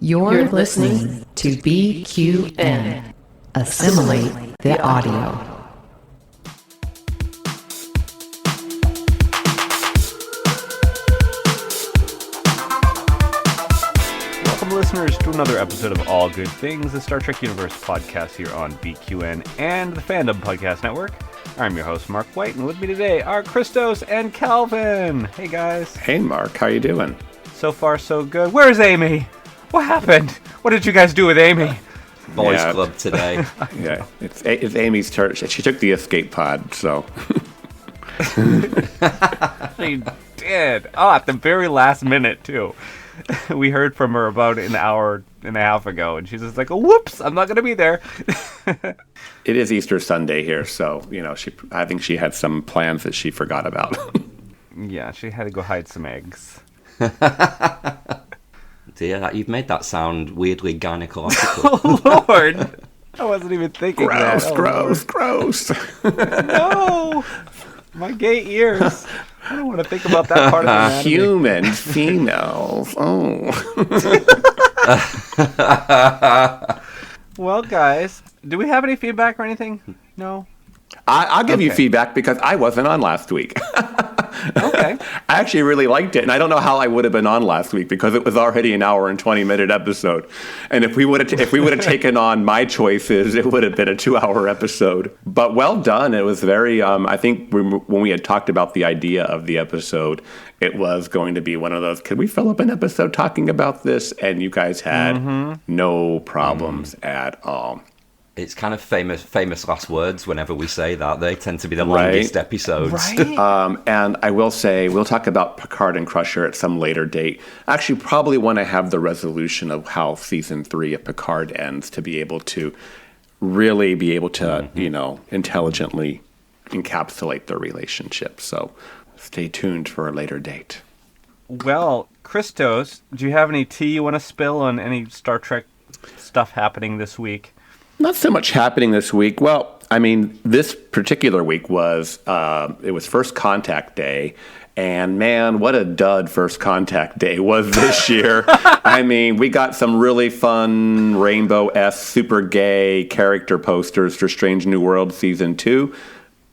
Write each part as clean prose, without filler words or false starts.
You're listening to BQN. Assimilate the audio. Welcome, listeners, to another episode of All Good Things, the Star Trek Universe podcast here on BQN and the Fandom Podcast Network. I'm your host, Mark White, and with me today are Christos and Kelvin. Hey, guys. Hey, Mark. How you doing? So far, so good. Where's Amy? What happened? What did you guys do with Amy? Boys Club today. Yeah, it's Amy's turn. She took the escape pod, so. She did. Oh, at the very last minute, too. We heard from her about an hour and a half ago, and she's just like, oh, whoops, I'm not going to be there. It is Easter Sunday here, so, I think she had some plans that she forgot about. Yeah, she had to go hide some eggs. Dear, you've made that sound weirdly gynecological. Oh, Lord! I wasn't even thinking gross, that. Gross. No! My gay ears. I don't want to think about that part of the anatomy. Humans, females. Oh. Well, guys, do we have any feedback or anything? No? I'll give you feedback because I wasn't on last week. Okay. I actually really liked it, and I don't know how I would have been on last week because it was already an hour and 20-minute episode. And if we would have taken on my choices, it would have been a 2-hour episode. But well done. It was very. I think when we had talked about the idea of the episode, it was going to be one of those. Could we fill up an episode talking about this? And you guys had no problems at all. It's kind of famous last words whenever we say that. They tend to be the longest episodes. Right? And I will say, we'll talk about Picard and Crusher at some later date. Actually, probably when I have the resolution of how Season 3 of Picard ends to be able to really be able to, intelligently encapsulate their relationship. So stay tuned for a later date. Well, Christos, do you have any tea you want to spill on any Star Trek stuff happening this week? Not so much happening this week. Well, I mean, this particular week was First Contact Day, and man, what a dud First Contact Day was this year. I mean, we got some really fun rainbow-esque, super gay character posters for Strange New Worlds Season 2,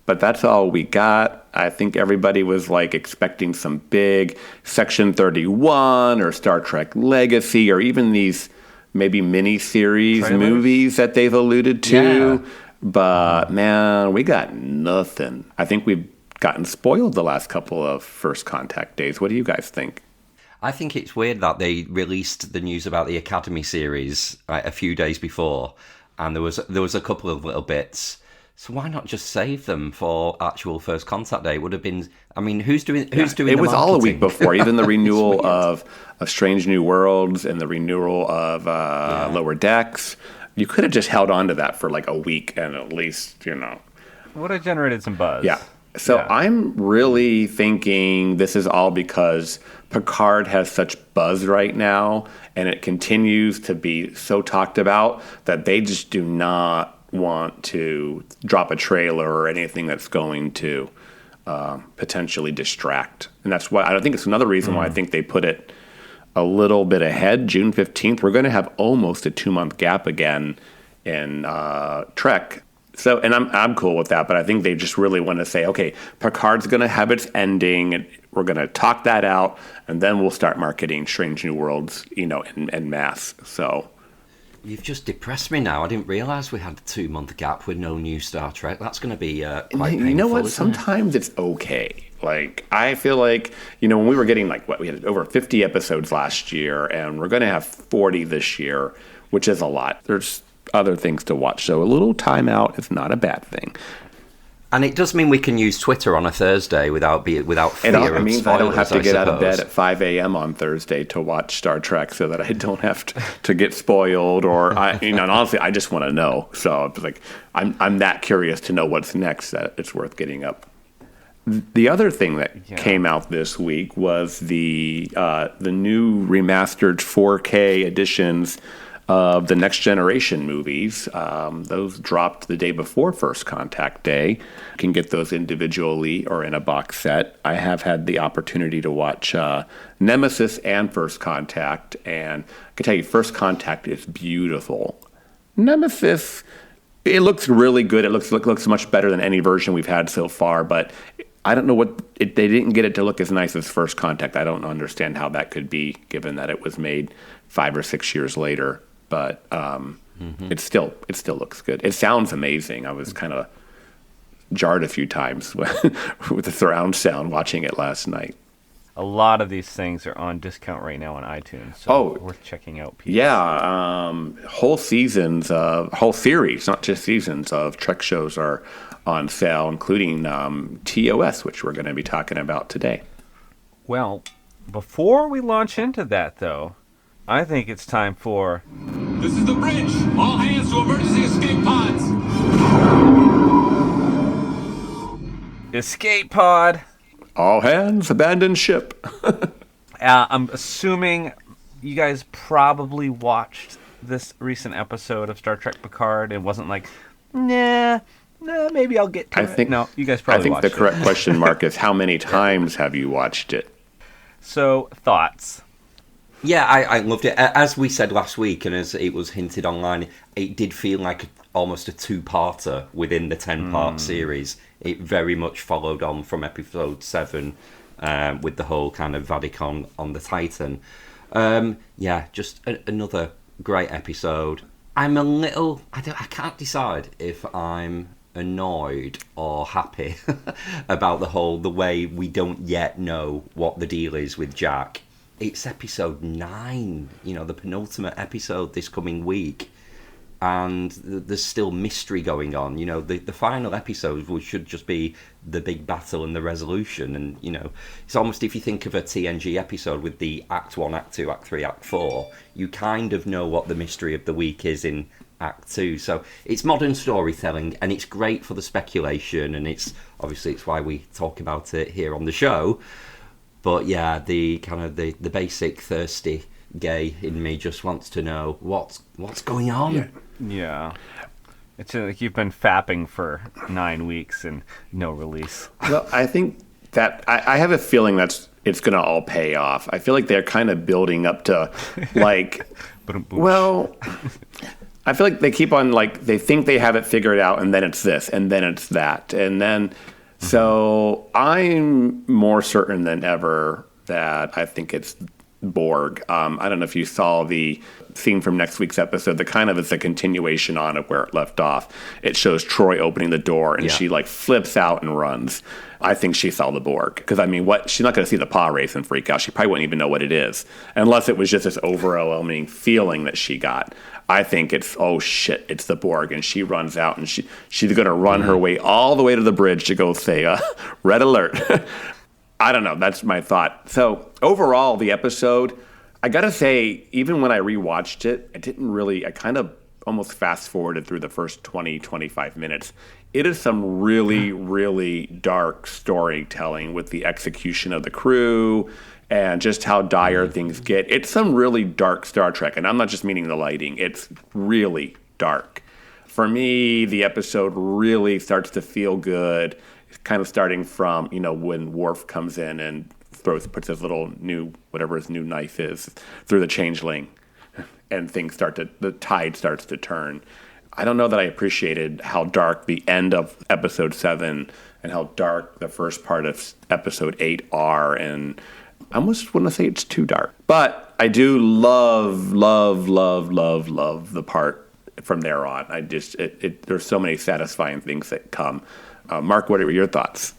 but that's all we got. I think everybody was expecting some big Section 31 or Star Trek Legacy or even these maybe mini-series movies that they've alluded to. Yeah. But, man, we got nothing. I think we've gotten spoiled the last couple of First Contact days. What do you guys think? I think it's weird that they released the news about the Academy series a few days before, and there was a couple of little bits. So why not just save them for actual First Contact Day? It would have been. I mean, who's doing? It was all a week before. Even the renewal of Strange New Worlds and the renewal of Lower Decks. You could have just held on to that for a week and at least Would have generated some buzz. Yeah. So I'm really thinking this is all because Picard has such buzz right now, and it continues to be so talked about that they just do not want to drop a trailer or anything that's going to potentially distract. And that's why I think it's another reason why I think they put it a little bit ahead. June 15th, we're going to have almost a 2-month gap again in Trek. So, and I'm cool with that, but I think they just really want to say, okay, Picard's going to have its ending, and we're going to talk that out, and then we'll start marketing Strange New Worlds, en masse. So. You've just depressed me now. I didn't realise we had a 2-month gap with no new Star Trek. That's going to be quite painful. You know what? Sometimes it's okay. I feel like, when we were getting we had over 50 episodes last year, and we're going to have 40 this year, which is a lot. There's other things to watch. So a little time out is not a bad thing. And it does mean we can use Twitter on a Thursday without fear of spoilers. It means I don't have to get out of bed at 5 a.m. on Thursday to watch Star Trek so that I don't have to get spoiled or, and honestly, I just want to know. So it's I'm that curious to know what's next that it's worth getting up. The other thing that came out this week was the new remastered 4K editions of the Next Generation movies. Those dropped the day before First Contact Day. You can get those individually or in a box set. I have had the opportunity to watch Nemesis and First Contact, and I can tell you First Contact is beautiful. Nemesis, it looks really good. It looks much better than any version we've had so far, but I don't know they didn't get it to look as nice as First Contact. I don't understand how that could be, given that it was made 5 or 6 years later. But it still looks good. It sounds amazing. I was kind of jarred a few times with the surround sound watching it last night. A lot of these things are on discount right now on iTunes, so worth checking out. People. Yeah, whole series, not just seasons of Trek shows are on sale, including TOS, which we're going to be talking about today. Well, before we launch into that, though, I think it's time for... This is the bridge! All hands to emergency escape pods! Escape pod! All hands, abandon ship. I'm assuming you guys probably watched this recent episode of Star Trek Picard and wasn't like, nah, maybe I'll get to it. No, you guys probably watched it. I think the correct question mark is how many times have you watched it? So, thoughts? Yeah, I loved it. As we said last week, and as it was hinted online, it did feel like almost a two-parter within the 10-part series. It very much followed on from episode 7 with the whole kind of Vatican on the Titan. Just another great episode. I'm a little... I can't decide if I'm annoyed or happy about the way we don't yet know what the deal is with Jack. It's episode 9, the penultimate episode this coming week, and there's still mystery going on. The final episode should just be the big battle and the resolution, and it's almost, if you think of a TNG episode with the Act 1, Act 2, Act 3, Act 4, you kind of know what the mystery of the week is in Act 2. So it's modern storytelling, and it's great for the speculation, and it's why we talk about it here on the show. But yeah, the kind of the basic thirsty gay in me just wants to know what's going on. Yeah. It's like you've been fapping for 9 weeks and no release. Well, I think that I have a feeling it's going to all pay off. I feel like they're kind of building up to like, well, I feel like they keep on like, they think they have it figured out, and then it's this, and then it's that, and then... So I'm more certain than ever that I think it's Borg. I don't know if you saw the scene from next week's episode that kind of is a continuation on of where it left off. It shows Troy opening the door, and she like flips out and runs. I think she saw the Borg. Because, I mean, she's not going to see the paw race and freak out. She probably wouldn't even know what it is. Unless it was just this overwhelming feeling that she got. I think it's, oh shit, it's the Borg. And she runs out, and she's going to run her way all the way to the bridge to go say, red alert. I don't know. That's my thought. So overall, the episode, I got to say, even when I rewatched it, I kind of almost fast forwarded through the first 20, 25 minutes. It is some really, really dark storytelling with the execution of the crew and just how dire things get. It's some really dark Star Trek, and I'm not just meaning the lighting. It's really dark. For me, the episode really starts to feel good, kind of starting from, when Worf comes in and puts his little whatever his new knife is, through the changeling, and the tide starts to turn. I don't know that I appreciated how dark the end of episode 7 and how dark the first part of episode 8 are, and I almost want to say it's too dark. But I do love the part from there on. There's so many satisfying things that come. Mark, what are your thoughts?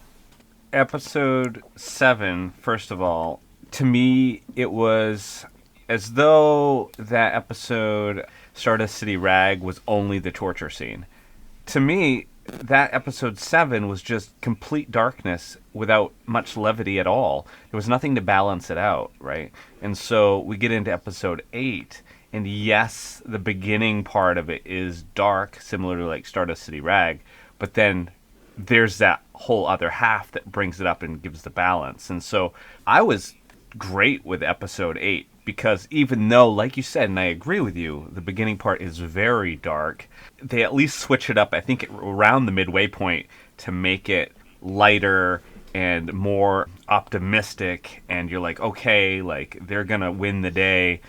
Episode 7, first of all, to me, it was as though that episode, Stardust City Rag, was only the torture scene. To me, that episode 7 was just complete darkness without much levity at all. There was nothing to balance it out, right? And so we get into episode 8, and yes, the beginning part of it is dark, similar to like Stardust City Rag, but then there's that whole other half that brings it up and gives the balance. And so I was great with episode 8. because even though, like you said, and I agree with you, the beginning part is very dark, they at least switch it up, I think, around the midway point to make it lighter and more optimistic, and you're like, okay, like, they're gonna win the day.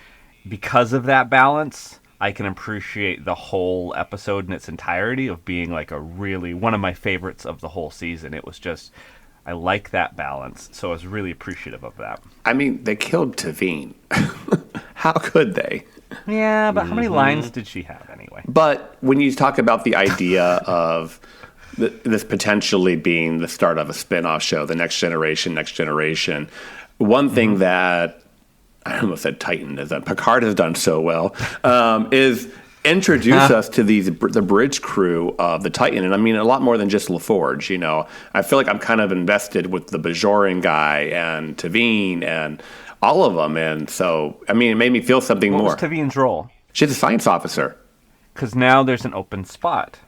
Because of that balance, I can appreciate the whole episode in its entirety of being like a really, one of my favorites of the whole season. It was just, I like that balance, so I was really appreciative of that. I mean, they killed Tavine. How could they? Yeah, but how many lines did she have anyway? But when you talk about the idea of this potentially being the start of a spin-off show, the Next Generation, one thing that, I almost said Titan, is that Picard has done so well, is introduce us to the bridge crew of the Titan. And I mean, a lot more than just LaForge, you know. I feel like I'm kind of invested with the Bajoran guy and Tavine and all of them. And so, I mean, it made me feel something more. What was Tavine's role? She's a science officer. Because now there's an open spot.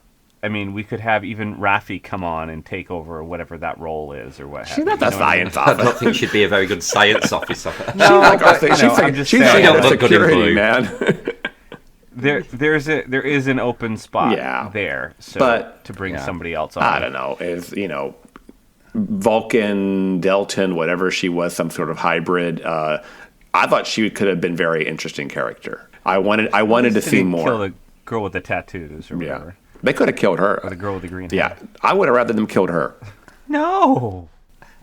I mean, we could have even Raffi come on and take over whatever that role is or what have She's not the science I officer. don't think she'd be a very good science officer. No, She's like don't a look good in security blue. man. There is an open spot there, so but to bring somebody else on. I don't know, is, you know, Vulcan, Deltan, whatever she was, some sort of hybrid. I thought she could have been very interesting character. I wanted to see more. Kill the girl with the tattoos or whatever. Yeah. They could have killed her. Or the girl with the green Yeah, hair. I would have rather them killed her. No.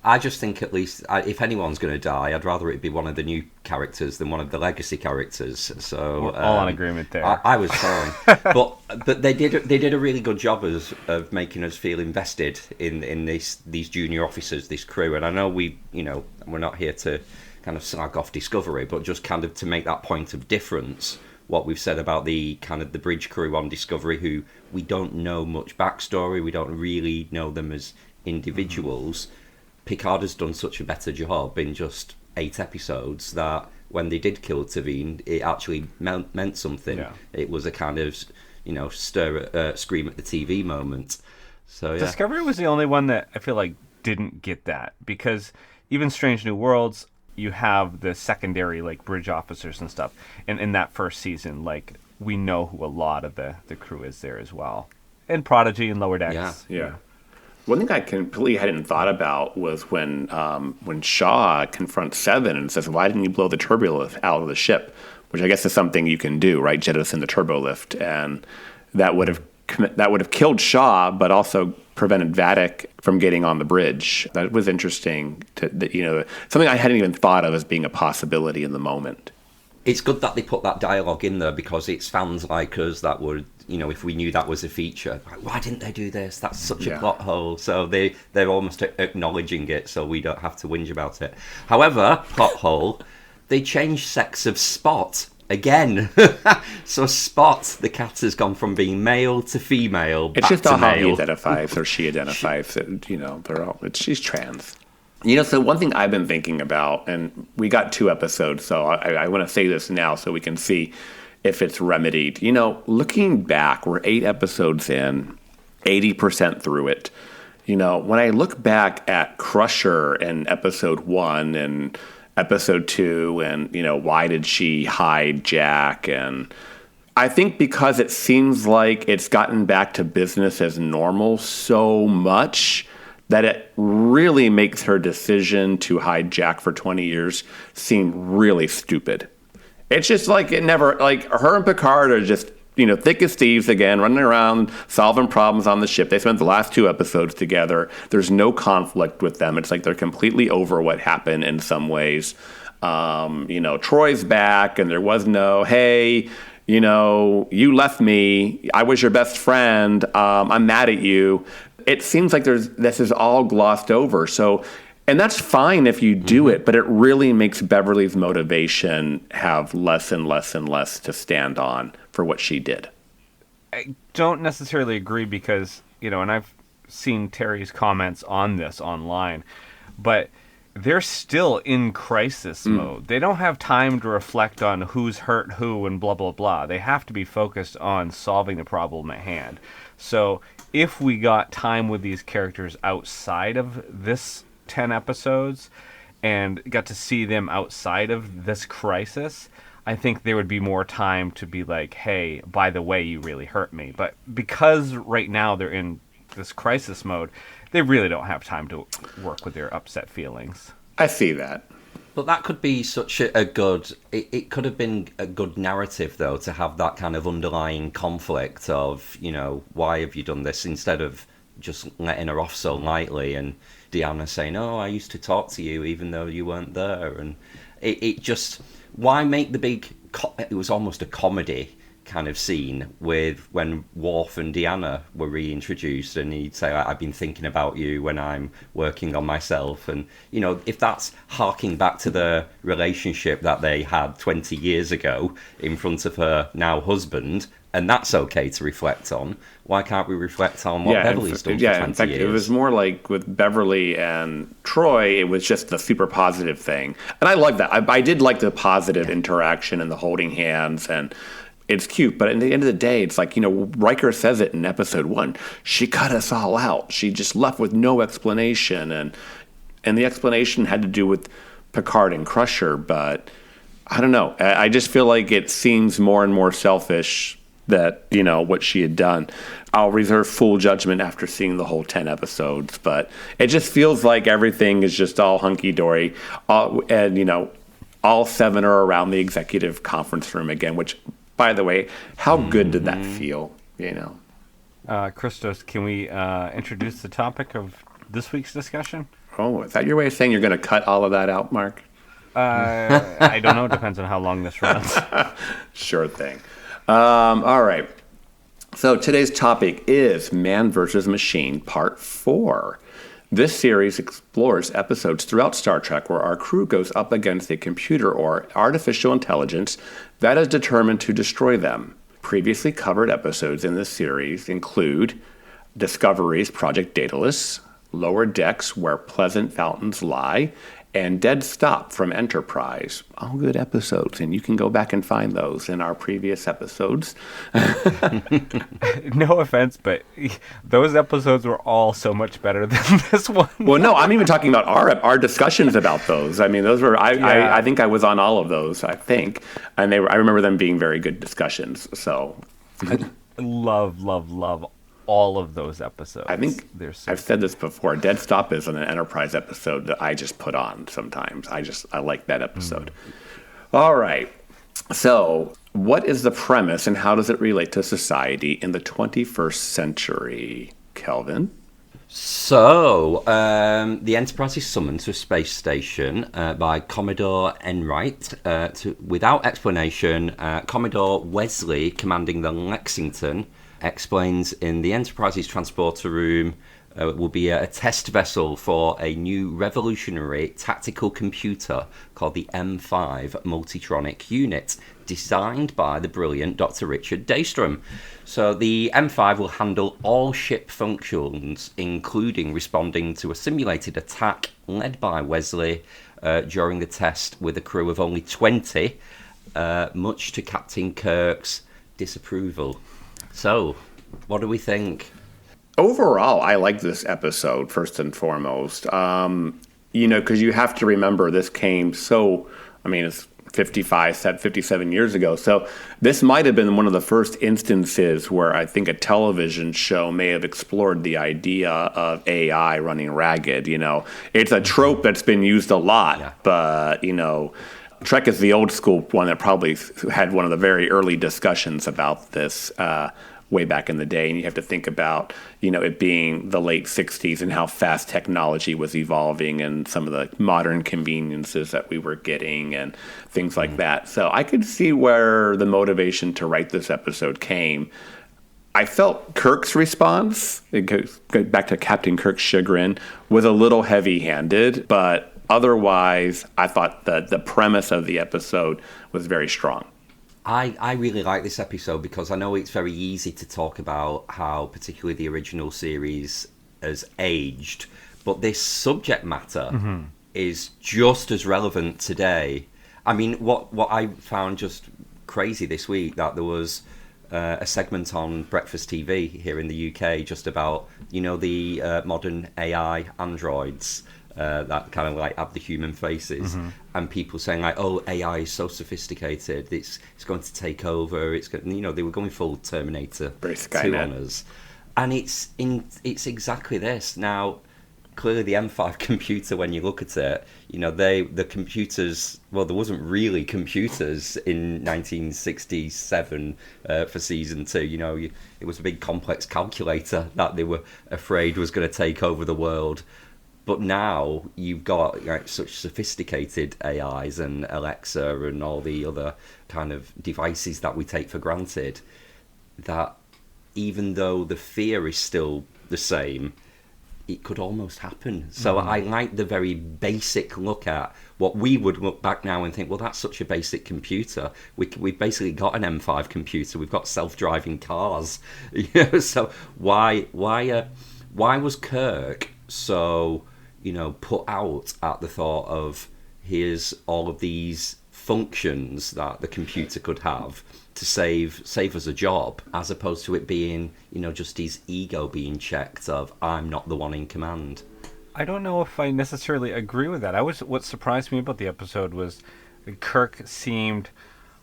I just think at least if anyone's going to die, I'd rather it be one of the new characters than one of the legacy characters. So We're all in agreement there. I was fine, but they did a really good job of making us feel invested in these junior officers, this crew. And I know we're not here to kind of slag off Discovery, but just kind of to make that point of difference. What we've said about the kind of the bridge crew on Discovery, who we don't know much backstory, we don't really know them as individuals. Picard has done such a better job in just 8 episodes that when they did kill Tavine, it actually meant something. Yeah. It was a kind of, scream at the TV moment. So yeah. Discovery was the only one that I feel like didn't get that, because even Strange New Worlds, you have the secondary like bridge officers and stuff, and in that first season, like, we know who a lot of the crew is there as well, and Prodigy and Lower Decks. Yeah. One thing I completely hadn't thought about was when Shaw confronts Seven and says, "Why didn't you blow the turbolift out of the ship?" Which I guess is something you can do, right? Jettison the turbolift, and that would have killed Shaw, but also prevented Vadic from getting on the bridge. That was interesting. Something I hadn't even thought of as being a possibility in the moment. It's good that they put that dialogue in there, because it's fans like us that would, if we knew that was a feature, like, why didn't they do this? That's such a plot hole. So they're almost acknowledging it, so we don't have to whinge about it. However, plot hole, they changed sex of Spot again. So Spot, the cat, has gone from being male to female. It's back just to how male. he identifies or she identifies. She's trans. So one thing I've been thinking about, and we got 2 episodes, so I want to say this now so we can see if it's remedied. Looking back, we're 8 episodes in, 80% through it. When I look back at Crusher in episode 1 and episode 2, and, why did she hide Jack? And I think because it seems like it's gotten back to business as normal so much that it really makes her decision to hide Jack for 20 years seem really stupid. It's just like it never, like, her and Picard are just, thick as thieves again, running around, solving problems on the ship. They spent the last 2 episodes together. There's no conflict with them. It's like they're completely over what happened in some ways. Troy's back, and there was no, hey, you left me. I was your best friend. I'm mad at you. It seems like this is all glossed over. So, and that's fine if you do it, but it really makes Beverly's motivation have less and less and less to stand on for what she did. I don't necessarily agree because, and I've seen Terry's comments on this online, but they're still in crisis mode. They don't have time to reflect on who's hurt who and blah, blah, blah. They have to be focused on solving the problem at hand. So if we got time with these characters outside of this 10 episodes, and got to see them outside of this crisis, I think there would be more time to be like, hey, by the way, you really hurt me. But because right now they're in this crisis mode, they really don't have time to work with their upset feelings. I see that. But that could be such a good... It could have been a good narrative, though, to have that kind of underlying conflict of, why have you done this, instead of just letting her off so lightly and Deanna saying, oh, I used to talk to you even though you weren't there. And it just... Why make the big... It was almost a comedy kind of scene with when Worf and Deanna were reintroduced, and he'd say, I've been thinking about you when I'm working on myself. And, if that's harking back to the relationship that they had 20 years ago in front of her now husband, and that's okay to reflect on, why can't we reflect on what Beverly's done for 20 years? In fact, it was more like with Beverly and Troy, it was just the super positive thing. And I like that. I did like the positive interaction and the holding hands, and it's cute. But at the end of the day, it's like, Riker says it in episode 1. She cut us all out. She just left with no explanation. And the explanation had to do with Picard and Crusher. But I don't know. I just feel like it seems more and more selfish that, what she had done. I'll reserve full judgment after seeing the whole 10 episodes, but it just feels like everything is just all hunky-dory. And, all 7 are around the executive conference room again, which, by the way, how good did that feel, Christos, can we introduce the topic of this week's discussion? Oh, is that your way of saying you're going to cut all of that out, Mark? I don't know. It depends on how long this runs. Sure thing. All right. So today's topic is Man vs. Machine Part 4. This series explores episodes throughout Star Trek where our crew goes up against a computer or artificial intelligence that is determined to destroy them. Previously covered episodes in this series include Discovery's Project Daedalus, Lower Decks Where Pleasant Fountains Lie, and Dead Stop from Enterprise. All good episodes, and you can go back and find those in our previous episodes. No offense, but those episodes were all so much better than this one. Well, no, I'm even talking about our discussions about those. I mean, those were, I think I was on all of those, I think. And I remember them being very good discussions, so. Love all of those episodes. I think I've said this before. Dead Stop is an Enterprise episode that I just put on sometimes. I like that episode. All right. So what is the premise and how does it relate to society in the 21st century, Kelvin? So, the Enterprise is summoned to a space station by Commodore Enright. Without explanation, Commodore Wesley, commanding the Lexington, explains in the Enterprise's transporter room will be a test vessel for a new revolutionary tactical computer called the M5 Multitronic Unit, designed by the brilliant Dr. Richard Daystrom. So the M5 will handle all ship functions, including responding to a simulated attack led by Wesley during the test with a crew of only 20, much to Captain Kirk's disapproval. So, what do we think? Overall, I like this episode, first and foremost. Because you have to remember this came it's 57 years ago. So this might have been one of the first instances where I think a television show may have explored the idea of AI running ragged. It's a trope that's been used a lot, but, Trek is the old school one that probably had one of the very early discussions about this way back in the day. And you have to think about, it being the late 60s and how fast technology was evolving and some of the modern conveniences that we were getting and things like that. So I could see where the motivation to write this episode came. I felt Kirk's response, it goes back to Captain Kirk's chagrin, was a little heavy-handed, but otherwise, I thought that the premise of the episode was very strong. I really like this episode because I know it's very easy to talk about how particularly the original series has aged, but this subject matter is just as relevant today. I mean, what I found just crazy this week, that there was a segment on Breakfast TV here in the UK just about, the modern AI androids that kind of like have the human faces, and people saying like, "Oh, AI is so sophisticated, it's going to take over." It's going, they were going full Terminator 2 on us, and it's exactly this now. Clearly, the M5 computer, when you look at it, the computers. Well, there wasn't really computers in 1967 for season 2. It was a big complex calculator that they were afraid was going to take over the world. But now you've got such sophisticated AIs and Alexa and all the other kind of devices that we take for granted, that even though the fear is still the same, it could almost happen. So I like the very basic look at what we would look back now and think, well, that's such a basic computer. We've basically got an M5 computer. We've got self-driving cars. So why was Kirk so put out at the thought of here's all of these functions that the computer could have to save us a job, as opposed to it being, just his ego being checked of, I'm not the one in command. I don't know if I necessarily agree with that. What surprised me about the episode was that Kirk seemed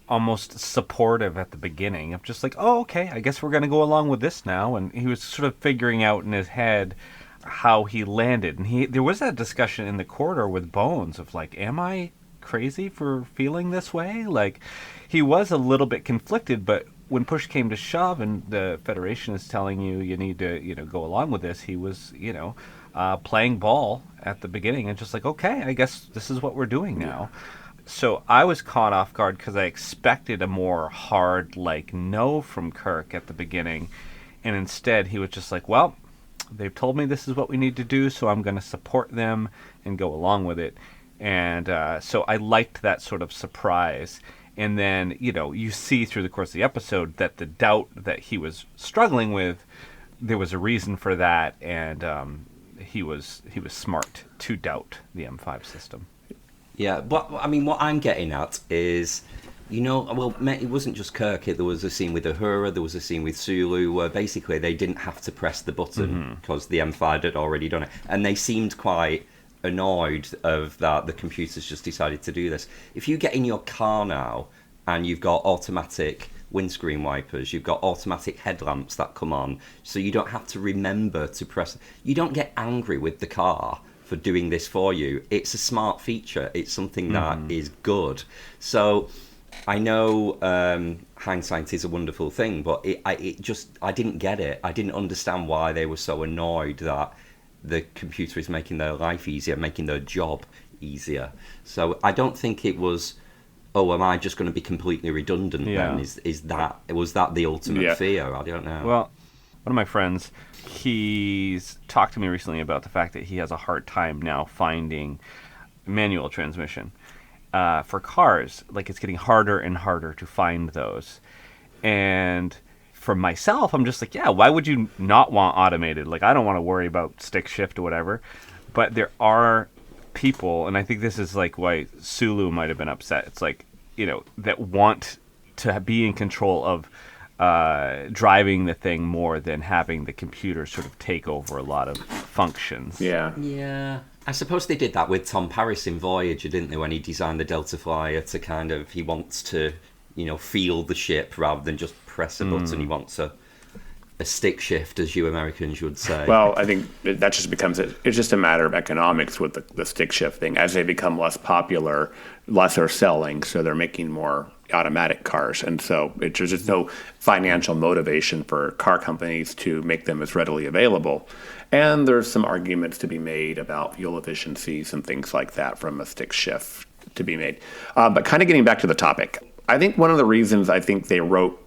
almost supportive at the beginning of just like, oh, okay, I guess we're going to go along with this now. And he was sort of figuring out in his head how he landed. And there was that discussion in the corridor with Bones of like, am I crazy for feeling this way? Like, he was a little bit conflicted, but when push came to shove and the Federation is telling you need to, go along with this, he was, playing ball at the beginning and just like, okay, I guess this is what we're doing now. So I was caught off guard because I expected a more hard, no from Kirk at the beginning. And instead he was just like, well, they've told me this is what we need to do, so I'm going to support them and go along with it. And so I liked that sort of surprise. And then, you see through the course of the episode that the doubt that he was struggling with, there was a reason for that, and he was smart to doubt the M5 system. Yeah, but I mean, what I'm getting at is, it wasn't just Kirk. There was a scene with Uhura, there was a scene with Sulu, where basically they didn't have to press the button because the M5 had already done it, and they seemed quite annoyed of that the computers just decided to do this. If you get in your car now and you've got automatic windscreen wipers, you've got automatic headlamps that come on, so you don't have to remember to press. You don't get angry with the car for doing this for you. It's a smart feature. It's something that is good. So I know hindsight is a wonderful thing, but I didn't get it. I didn't understand why they were so annoyed that the computer is making their life easier, making their job easier. So I don't think it was, oh, am I just going to be completely redundant then? Was that the ultimate fear? I don't know. Well, one of my friends, he's talked to me recently about the fact that he has a hard time now finding manual transmission. For cars, it's getting harder and harder to find those. And for myself, I'm just like, yeah, why would you not want automated? I don't want to worry about stick shift or whatever. But there are people, and I think this is why Sulu might have been upset. It's that want to be in control of driving the thing more than having the computer sort of take over a lot of functions. Yeah. I suppose they did that with Tom Paris in Voyager, didn't they, when he designed the Delta Flyer to kind of, he wants to, feel the ship rather than just press a button. He wants a stick shift, as you Americans would say. Well, I think that just becomes it's just a matter of economics with the stick shift thing. As they become less popular, less are selling, so they're making more automatic cars. And so there's just no financial motivation for car companies to make them as readily available. And there's some arguments to be made about fuel efficiencies and things like that from a stick shift to be made. But kind of getting back to the topic, I think one of the reasons I think they wrote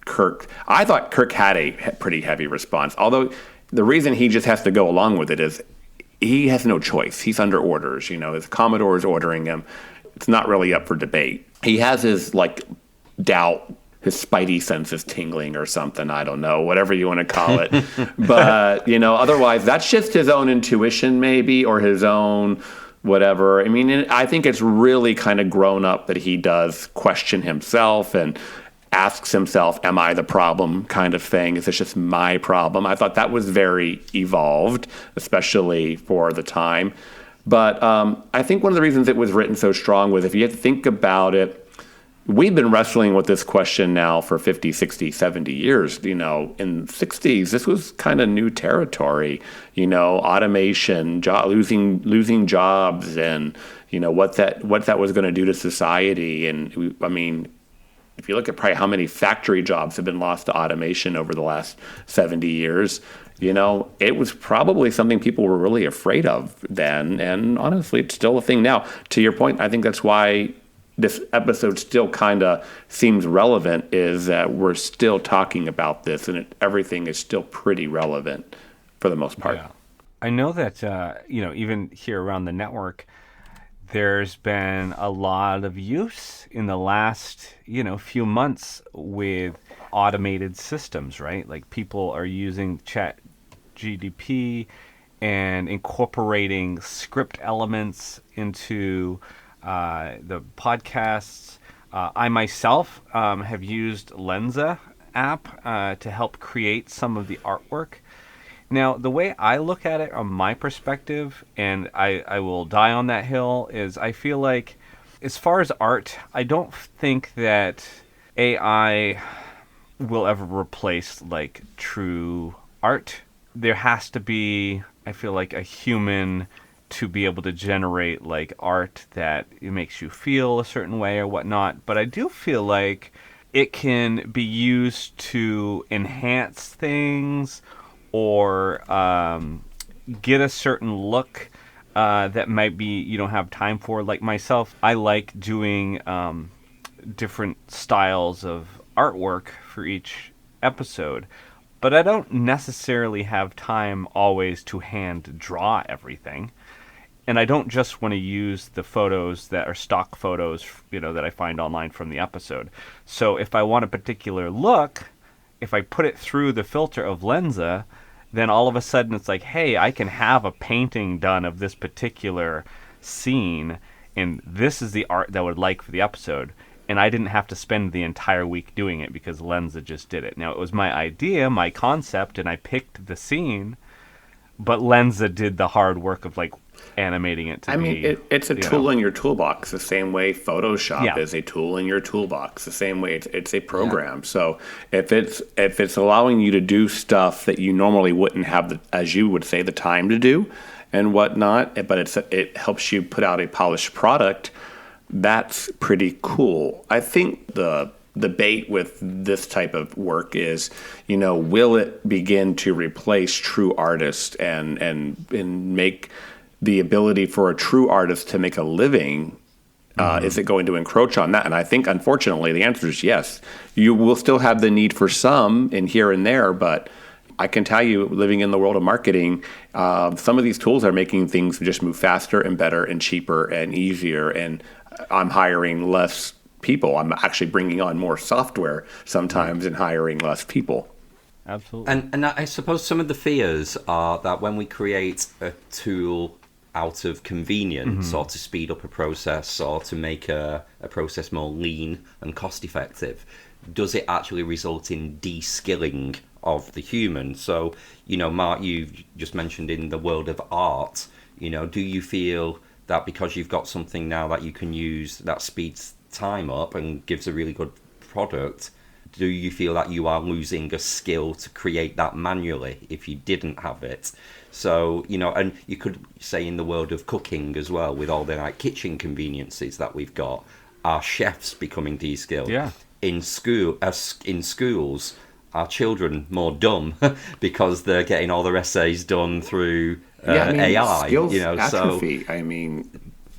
Kirk, I thought Kirk had a pretty heavy response, although the reason he just has to go along with it is he has no choice. He's under orders. His Commodore is ordering him. It's not really up for debate. He has his doubt, his spidey sense is tingling or something. I don't know, whatever you want to call it. But, otherwise that's just his own intuition maybe, or his own whatever. I mean, I think it's really kind of grown up that he does question himself and asks himself, am I the problem kind of thing? Is this just my problem? I thought that was very evolved, especially for the time. But I think one of the reasons it was written so strong was if you think about it, we've been wrestling with this question now for 50, 60, 70 years. In the 60s, this was kind of new territory, automation, losing jobs, and, what that was going to do to society. And if you look at probably how many factory jobs have been lost to automation over the last 70 years, it was probably something people were really afraid of then. And honestly, it's still a thing now. To your point, I think that's why this episode still kind of seems relevant, is that we're still talking about this, and everything is still pretty relevant for the most part. Yeah. I know that, even here around the network, there's been a lot of use in the last, few months with automated systems, right? Like people are using ChatGPT and incorporating script elements into the podcasts. I myself have used Lensa app to help create some of the artwork. Now, the way I look at it, on my perspective, and I will die on that hill, is I feel like, as far as art, I don't think that AI will ever replace, like, true art. There has to be, I feel like, a human to be able to generate, like, art that it makes you feel a certain way or whatnot. But I do feel like it can be used to enhance things, or get a certain look that might be you don't have time for. Like myself, I like doing different styles of artwork for each episode, but I don't necessarily have time always to hand draw everything. And I don't just want to use the photos that are stock photos, that I find online from the episode. So if I want a particular look, if I put it through the filter of Lensa, then all of a sudden it's like, hey, I can have a painting done of this particular scene, and this is the art that I would like for the episode. And I didn't have to spend the entire week doing it because Lensa just did it. Now, it was my idea, my concept, and I picked the scene, but Lensa did the hard work of, like, animating it to it's a tool in your toolbox, the same way Photoshop is a tool in your toolbox, the same way it's a program. Yeah. So if it's allowing you to do stuff that you normally wouldn't have, as you would say, the time to do and whatnot, but it helps you put out a polished product, that's pretty cool. I think the debate with this type of work is, will it begin to replace true artists and make the ability for a true artist to make a living? Is it going to encroach on that? And I think, unfortunately, the answer is yes. You will still have the need for some in here and there, but I can tell you, living in the world of marketing, some of these tools are making things just move faster and better and cheaper and easier, and I'm hiring less people. I'm actually bringing on more software sometimes and hiring less people. Absolutely. And I suppose some of the fears are that when we create a tool out of convenience, or to speed up a process, or to make a process more lean and cost effective, does it actually result in de-skilling of the human? So, Mark, you just mentioned in the world of art, do you feel that because you've got something now that you can use that speeds time up and gives a really good product, do you feel that you are losing a skill to create that manually if you didn't have it? So, and you could say in the world of cooking as well, with all the kitchen conveniences that we've got, are chefs becoming de-skilled? Yeah. In schools, are children more dumb because they're getting all their essays done through AI? Skills atrophy.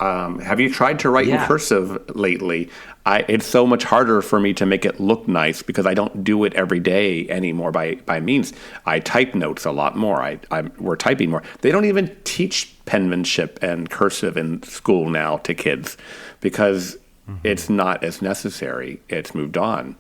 Have you tried to write in cursive lately? It's so much harder for me to make it look nice because I don't do it every day anymore by means. I type notes a lot more. We're typing more. They don't even teach penmanship and cursive in school now to kids because it's not as necessary. It's moved on.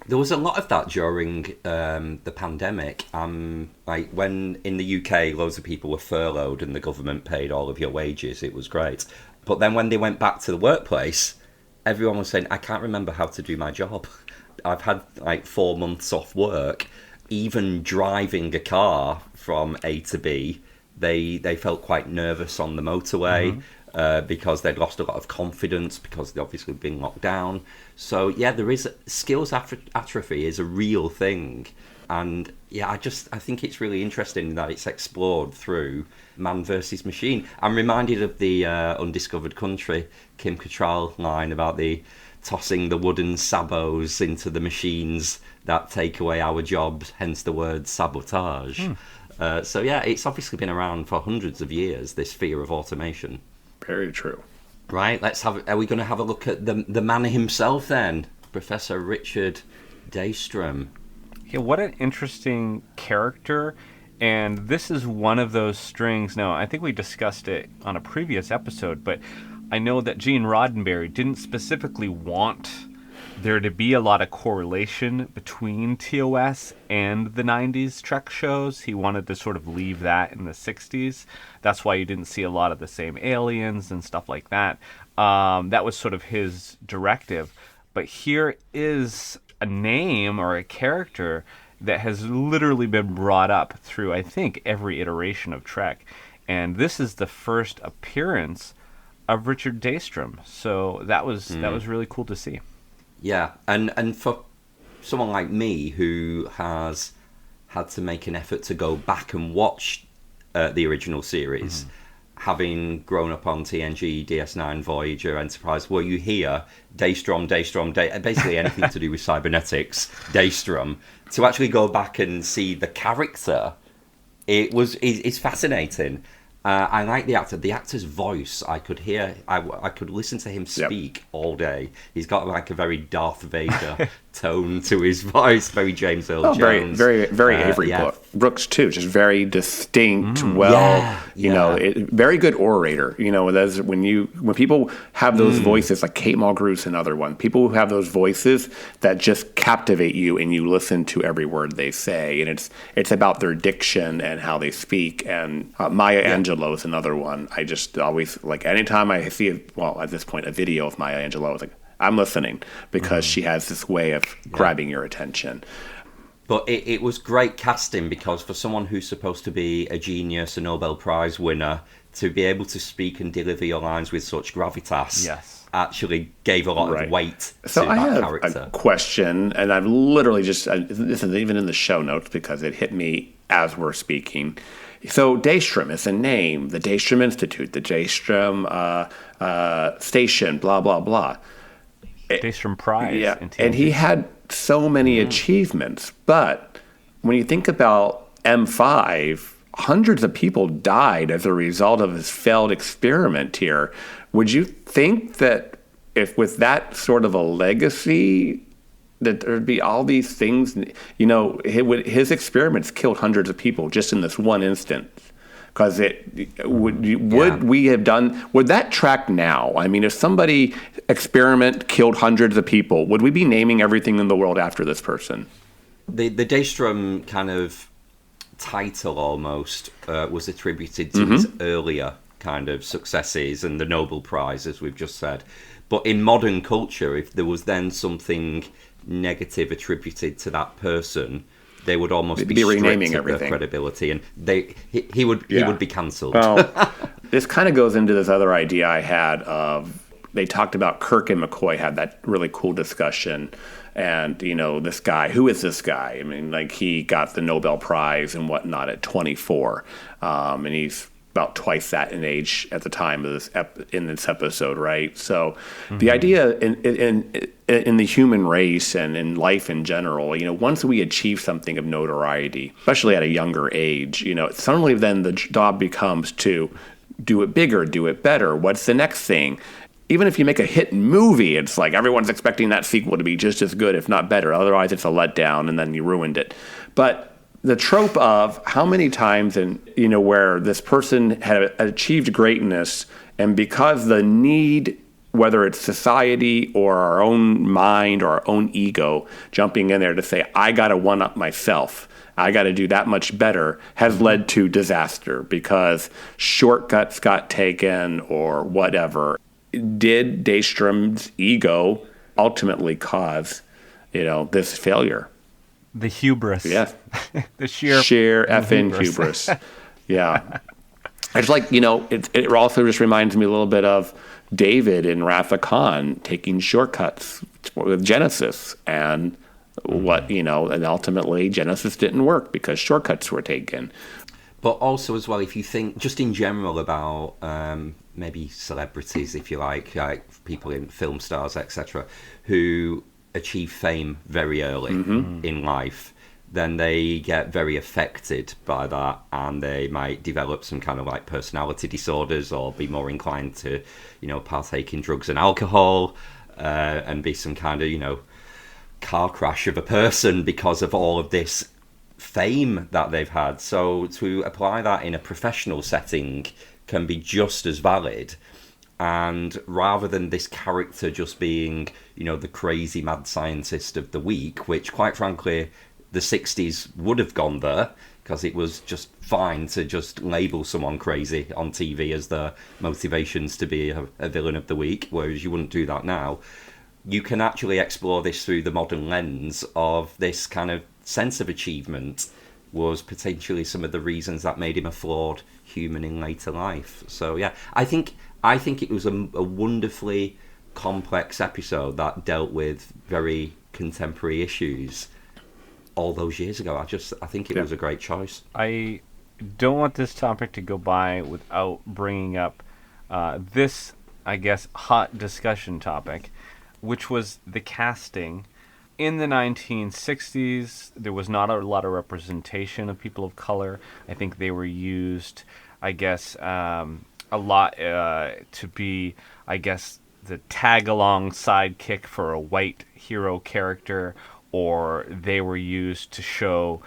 There was a lot of that during the pandemic. Like when in the UK, loads of people were furloughed and the government paid all of your wages. It was great. But then when they went back to the workplace, everyone was saying, I can't remember how to do my job. I've had 4 months off work. Even driving a car from A to B they felt quite nervous on the motorway because they'd lost a lot of confidence because they'd obviously been locked down. So yeah, there is skills atrophy is a real thing, and yeah, I think it's really interesting that it's explored through man versus machine. I'm reminded of the Undiscovered Country Kim Cattrall line about the tossing the wooden sabots into the machines that take away our jobs, hence the word sabotage. So yeah, it's obviously been around for hundreds of years, this fear of automation. Very true. Right, are we going to have a look at the man himself then, Professor Richard Daystrom? Yeah, what an interesting character. And this is one of those strings. Now, I think we discussed it on a previous episode, but I know that Gene Roddenberry didn't specifically want there to be a lot of correlation between TOS and the 90s Trek shows. He wanted to sort of leave that in the 60s. That's why you didn't see a lot of the same aliens and stuff like that. That was sort of his directive. But here is a name or a character that has literally been brought up through, I think, every iteration of Trek. And this is the first appearance of Richard Daystrom. So that was really cool to see. Yeah, and for someone like me who has had to make an effort to go back and watch the original series, having grown up on TNG, DS9, Voyager, Enterprise, where you hear Daystrom, basically anything to do with cybernetics, Daystrom, to actually go back and see the character, it's fascinating. I like the actor. The actor's voice, I could hear, I could listen to him speak all day. He's got like a very Darth Vader tone to his voice, very James Earl Jones. Very Avery Brooks too, just very distinct, very good orator. You know, that's when people have those voices, like Kate Mulgrew's another one. People who have those voices that just captivate you and you listen to every word they say, and it's about their diction and how they speak. And Maya Angelou is another one. I just always, like, anytime I see at this point, a video of Maya Angelou, I was like, I'm listening, because she has this way of grabbing your attention. But it was great casting, because for someone who's supposed to be a genius, a Nobel Prize winner, to be able to speak and deliver your lines with such gravitas actually gave a lot of weight to that character. So I have a question, and I've literally this isn't even in the show notes because it hit me as we're speaking. So Daystrom is a name, the Daystrom Institute, the Daystrom Station, blah, blah, blah. Daystrom Prize. Yeah, and he had so many achievements. But when you think about M5, hundreds of people died as a result of his failed experiment here. Would you think that if with that sort of a legacy, that there'd be all these things, you know, his experiments killed hundreds of people just in this one instance? Because would that track now? I mean, if somebody experiment killed hundreds of people, would we be naming everything in the world after this person? The Daystrom kind of title almost was attributed to his earlier kind of successes and the Nobel Prize, as we've just said. But in modern culture, if there was then something negative attributed to that person, they would almost be renaming everything, their credibility, and he would be cancelled. Well, this kind of goes into this other idea I had of, they talked about Kirk and McCoy had that really cool discussion, and you know, this guy, who is this guy? I mean, like, he got the Nobel Prize and whatnot at 24, and he's about twice that in age at the time of this in this episode, right? So the idea in the human race and in life in general, you know, once we achieve something of notoriety, especially at a younger age, you know, suddenly then the job becomes to do it bigger, do it better. What's the next thing? Even if you make a hit movie, it's like everyone's expecting that sequel to be just as good, if not better. Otherwise, it's a letdown, and then you ruined it. But the trope of how many times, and you know, where this person had achieved greatness, and because the need, whether it's society or our own mind or our own ego, jumping in there to say, I got to one-up myself, I got to do that much better, has led to disaster because shortcuts got taken or whatever. Did Daystrom's ego ultimately cause, you know, this failure? The hubris. Yeah. The sheer effing hubris. Yeah. It's like, it also just reminds me a little bit of David in Wrath of Khan taking shortcuts with Genesis, and and ultimately Genesis didn't work because shortcuts were taken. But also as well, if you think just in general about maybe celebrities, if you like people in film stars, etc., who achieve fame very early in life, then they get very affected by that, and they might develop some kind of like personality disorders, or be more inclined to, partake in drugs and alcohol, and be some kind of, car crash of a person because of all of this fame that they've had. So to apply that in a professional setting can be just as valid. And rather than this character just being, the crazy mad scientist of the week, which quite frankly, the 60s would have gone there, because it was just fine to just label someone crazy on TV as the motivations to be a villain of the week, whereas you wouldn't do that now. You can actually explore this through the modern lens of this kind of sense of achievement was potentially some of the reasons that made him a flawed human in later life. So yeah, I think it was a wonderfully complex episode that dealt with very contemporary issues all those years ago. I think it was a great choice. I don't want this topic to go by without bringing up this, I guess, hot discussion topic, which was the casting. In the 1960s, there was not a lot of representation of people of color. I think they were used, I guess, a lot to be, I guess, the tag-along sidekick for a white hero character, or they were used to show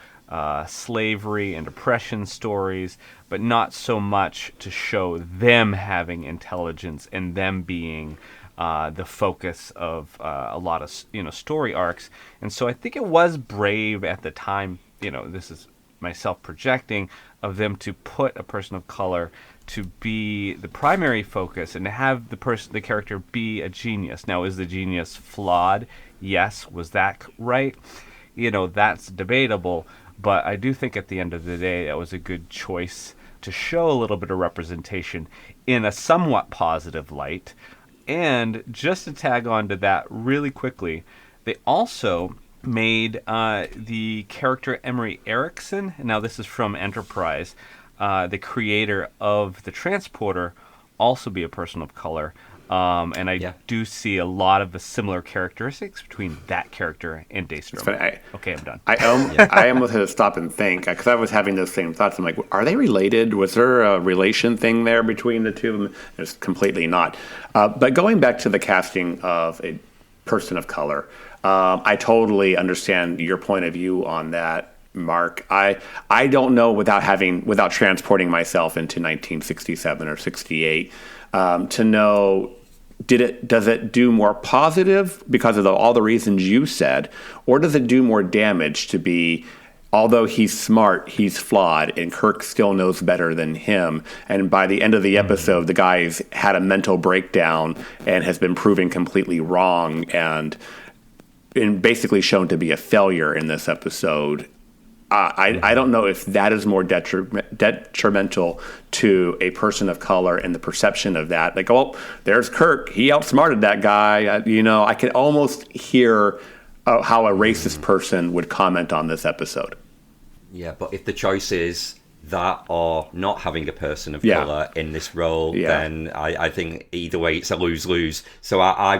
slavery and oppression stories, but not so much to show them having intelligence and them being the focus of a lot of story arcs. And so I think it was brave at the time, this is myself projecting, of them to put a person of color to be the primary focus and to have the character be a genius. Now, is the genius flawed? Yes. Was that right? That's debatable, but I do think at the end of the day that was a good choice to show a little bit of representation in a somewhat positive light. And just to tag on to that really quickly, they also made the character Emery Erickson, now this is from Enterprise, the creator of the Transporter, also be a person of color. And I do see a lot of the similar characteristics between that character and Daystrom. Okay, I'm done. I almost had to stop and think, because I was having those same thoughts. I'm like, are they related? Was there a relation thing there between the two of them? It's completely not. But going back to the casting of a person of color, I totally understand your point of view on that, Mark. I don't know without transporting myself into 1967 or 68 to know, does it do more positive because of all the reasons you said, or does it do more damage to be, although he's smart, he's flawed, and Kirk still knows better than him, and by the end of the episode, the guy's had a mental breakdown and has been proven completely wrong and basically shown to be a failure in this episode. I don't know if that is more detrimental to a person of color and the perception of that. Like, oh, there's Kirk. He outsmarted that guy. I can almost hear how a racist person would comment on this episode. Yeah, but if the choice is that or not having a person of color in this role, then I think either way it's a lose-lose. So I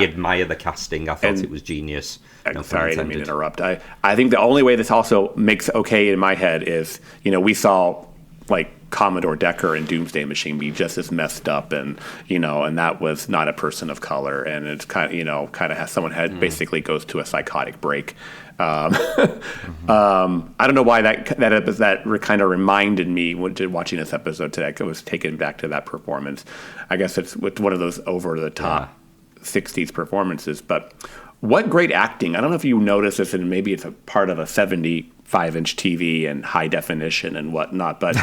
admire the casting. I thought it was genius. Sorry, I didn't mean to interrupt. I think the only way this also makes okay in my head is, we saw like Commodore Decker and Doomsday Machine be just as messed up, and and that was not a person of color, and it's kind of has someone basically goes to a psychotic break. I don't know why that kind of reminded me watching this episode today. I was taken back to that performance. I guess it's one of those over the top 60s performances, but. What great acting. I don't know if you noticed this, and maybe it's a part of a 75-inch TV and high definition and whatnot, but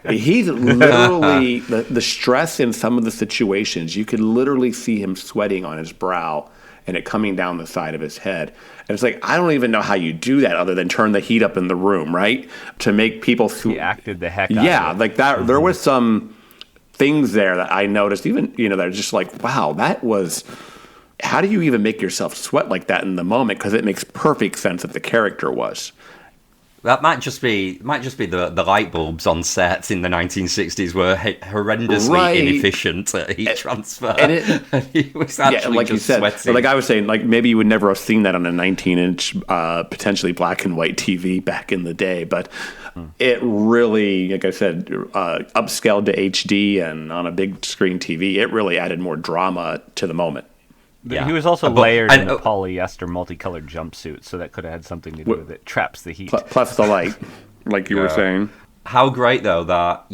he's literally, the stress in some of the situations, you could literally see him sweating on his brow and it coming down the side of his head. And it's like, I don't even know how you do that other than turn the heat up in the room, right? To make people... He acted the heck out of it. Yeah, like that. There was some things there that I noticed, even, that are just like, wow, that was... How do you even make yourself sweat like that in the moment? Because it makes perfect sense that the character was. That might just be the light bulbs on set in the 1960s were horrendously inefficient at heat transfer. And he was actually like just you said, sweating. like I was saying, like maybe you would never have seen that on a 19-inch, potentially black and white TV back in the day. But it really, like I said, upscaled to HD and on a big screen TV, it really added more drama to the moment. Yeah. He was also layered in a polyester multicolored jumpsuit, so that could have had something to do with it. Traps the heat. Plus the light, like you were saying. How great, though, that,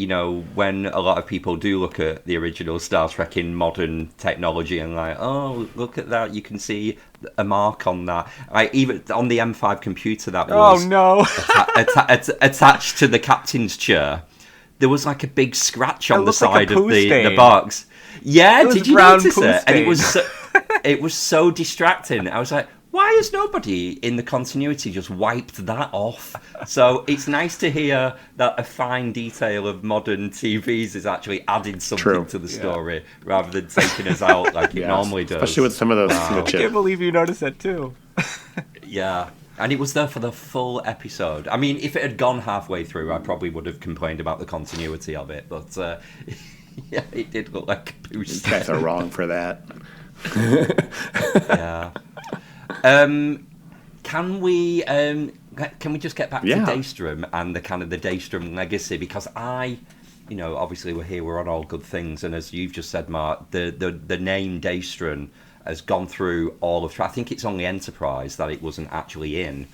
when a lot of people do look at the original Star Trek in modern technology and like, oh, look at that, you can see a mark on that. Like, even on the M5 computer that was attached to the captain's chair, there was like a big scratch on the side of the box. Yeah, did you notice it? And it was so distracting. I was like, why has nobody in the continuity just wiped that off? So it's nice to hear that a fine detail of modern TVs is actually adding something to the story rather than taking us out like it normally does. Especially with some of those. I can't believe you noticed that too. Yeah. And it was there for the full episode. I mean, if it had gone halfway through, I probably would have complained about the continuity of it. But yeah, it did look like a boost. You guys are wrong for that. Yeah. Can we just get back to Daystrom and the kind of the Daystrom legacy? Because obviously we're on All Good Things, and as you've just said, Mark, the name Daystrom has gone through all of... I think it's only Enterprise that it wasn't actually in,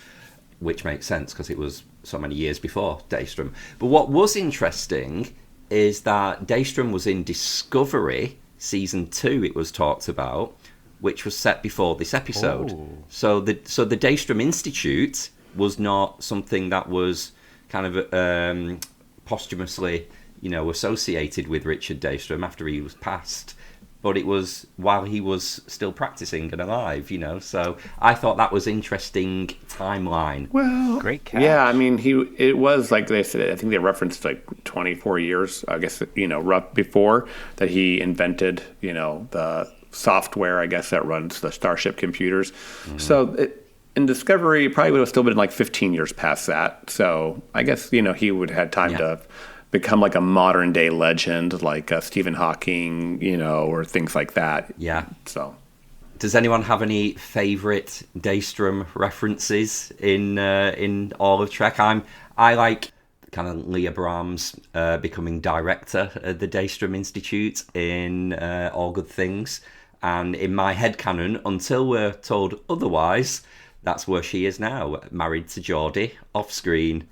which makes sense because it was so many years before Daystrom. But what was interesting is that Daystrom was in Discovery Season 2, it was talked about, which was set before this episode. Oh. So the Daystrom Institute was not something that was kind of posthumously, associated with Richard Daystrom after he was passed. But it was while he was still practicing and alive, So I thought that was interesting timeline. Well, great catch. Yeah, I mean, it was like they said. I think they referenced like 24 years, I guess, rough before that he invented, the software, I guess, that runs the Starship computers. Mm-hmm. So in Discovery, it probably would have still been like 15 years past that. So I guess, he would have had time to become like a modern day legend, like Stephen Hawking, or things like that. Yeah. So, does anyone have any favorite Daystrom references in all of Trek? I like kind of Leah Brahms becoming director at the Daystrom Institute in All Good Things, and in my headcanon, until we're told otherwise, that's where she is now, married to Geordie off screen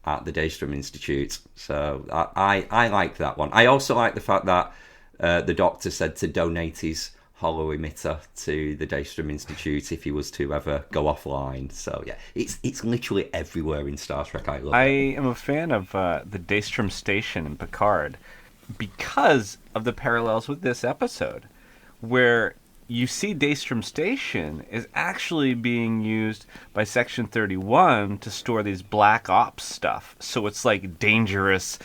at the Daystrom Institute. So I like that one. I also like the fact that the Doctor said to donate his hollow emitter to the Daystrom Institute if he was to ever go offline. So yeah, it's literally everywhere in Star Trek. I love it. I am a fan of the Daystrom Station in Picard because of the parallels with this episode, where you see Daystrom Station is actually being used by Section 31 to store these black ops stuff. So it's like dangerous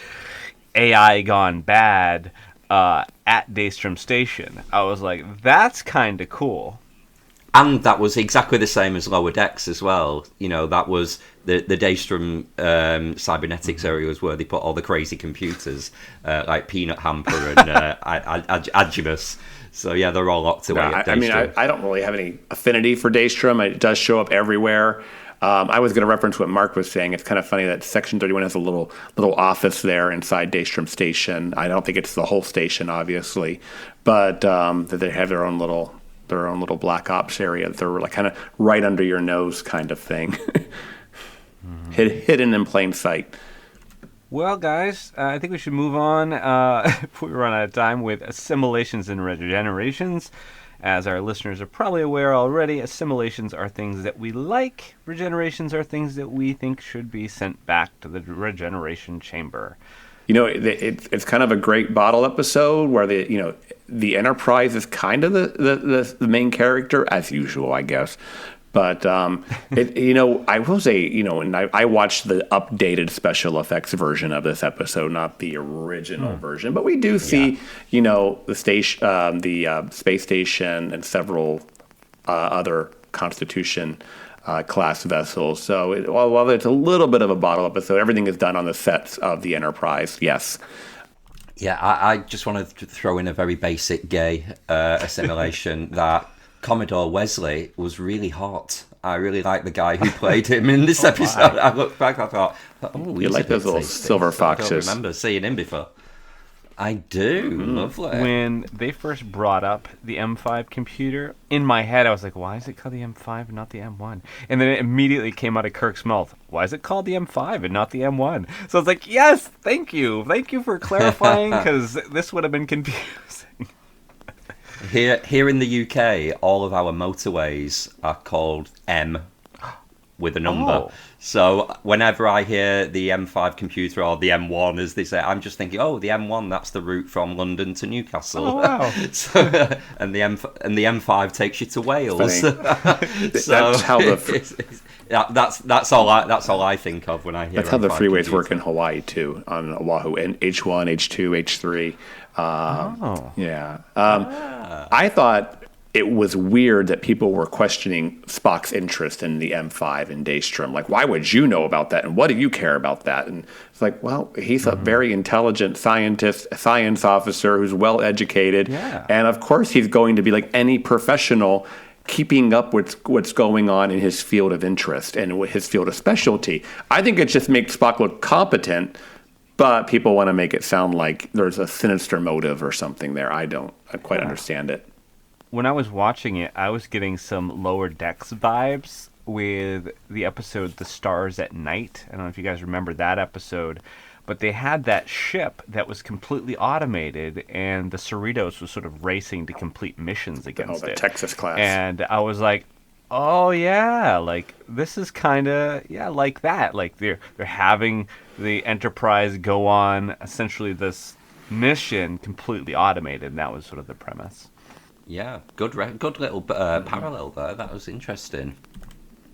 AI gone bad at Daystrom Station. I was like, that's kind of cool. And that was exactly the same as Lower Decks as well. That was the Daystrom cybernetics area was where they put all the crazy computers, like Peanut Hamper and Agibus. So yeah, they're all locked away at Daystrom. I mean, I don't really have any affinity for Daystrom. It does show up everywhere. I was going to reference what Mark was saying. It's kind of funny that Section 31 has a little office there inside Daystrom Station. I don't think it's the whole station, obviously, but that they have their own little black ops area. They're like kind of right under your nose kind of thing, hidden in plain sight. Well, guys, I think we should move on before we run out of time with assimilations and regenerations. As our listeners are probably aware already, assimilations are things that we like. Regenerations are things that we think should be sent back to the regeneration chamber. it's kind of a great bottle episode where the Enterprise is kind of the main character as usual, I guess. But I will say, and I watched the updated special effects version of this episode, not the original version. But we do see, the station, the space station, and several other Constitution class vessels. So while it's a little bit of a bottle episode, everything is done on the sets of the Enterprise. Yes. Yeah, I just wanted to throw in a very basic gay assimilation that Commodore Wesley was really hot. I really like the guy who played him in this episode. I looked back, I thought, you like those little silver foxes. I don't remember seeing him before. I do. Lovely. When they first brought up the M5 computer, in my head I was like, why is it called the M5 and not the M1? And then it immediately came out of Kirk's mouth, why is it called the M5 and not the M1? So I was like, yes, thank you for clarifying, because this would have been confusing. Here in the UK, all of our motorways are called M with a number. Oh. So whenever I hear the M5 computer or the M1, as they say, I'm just thinking, the M1, that's the route from London to Newcastle. Oh, wow. and the M5 takes you to Wales. So, that's how that's all I think of when I hear. That's how the M5 freeways computer. work in Hawaii too, on Oahu, and H1, H2, H3. Yeah. I thought it was weird that people were questioning Spock's interest in the M5 and Daystrom. Like, why would you know about that? And what do you care about that? And it's like, well, he's a very intelligent science officer who's well educated. Yeah. And of course, he's going to be like any professional, keeping up with what's going on in his field of interest and his field of specialty. I think it just makes Spock look competent, but people want to make it sound like there's a sinister motive or something there. I don't quite understand it. When I was watching it, I was getting some Lower Decks vibes with the episode The Stars at Night. I don't know if you guys remember that episode, but they had that ship that was completely automated, and the Cerritos was sort of racing to complete missions against the it. Texas class. And I was like, oh yeah, like this is kind of like that. Like they're having the Enterprise go on essentially this mission completely automated, and that was sort of the premise. Yeah, good little parallel there. That was interesting.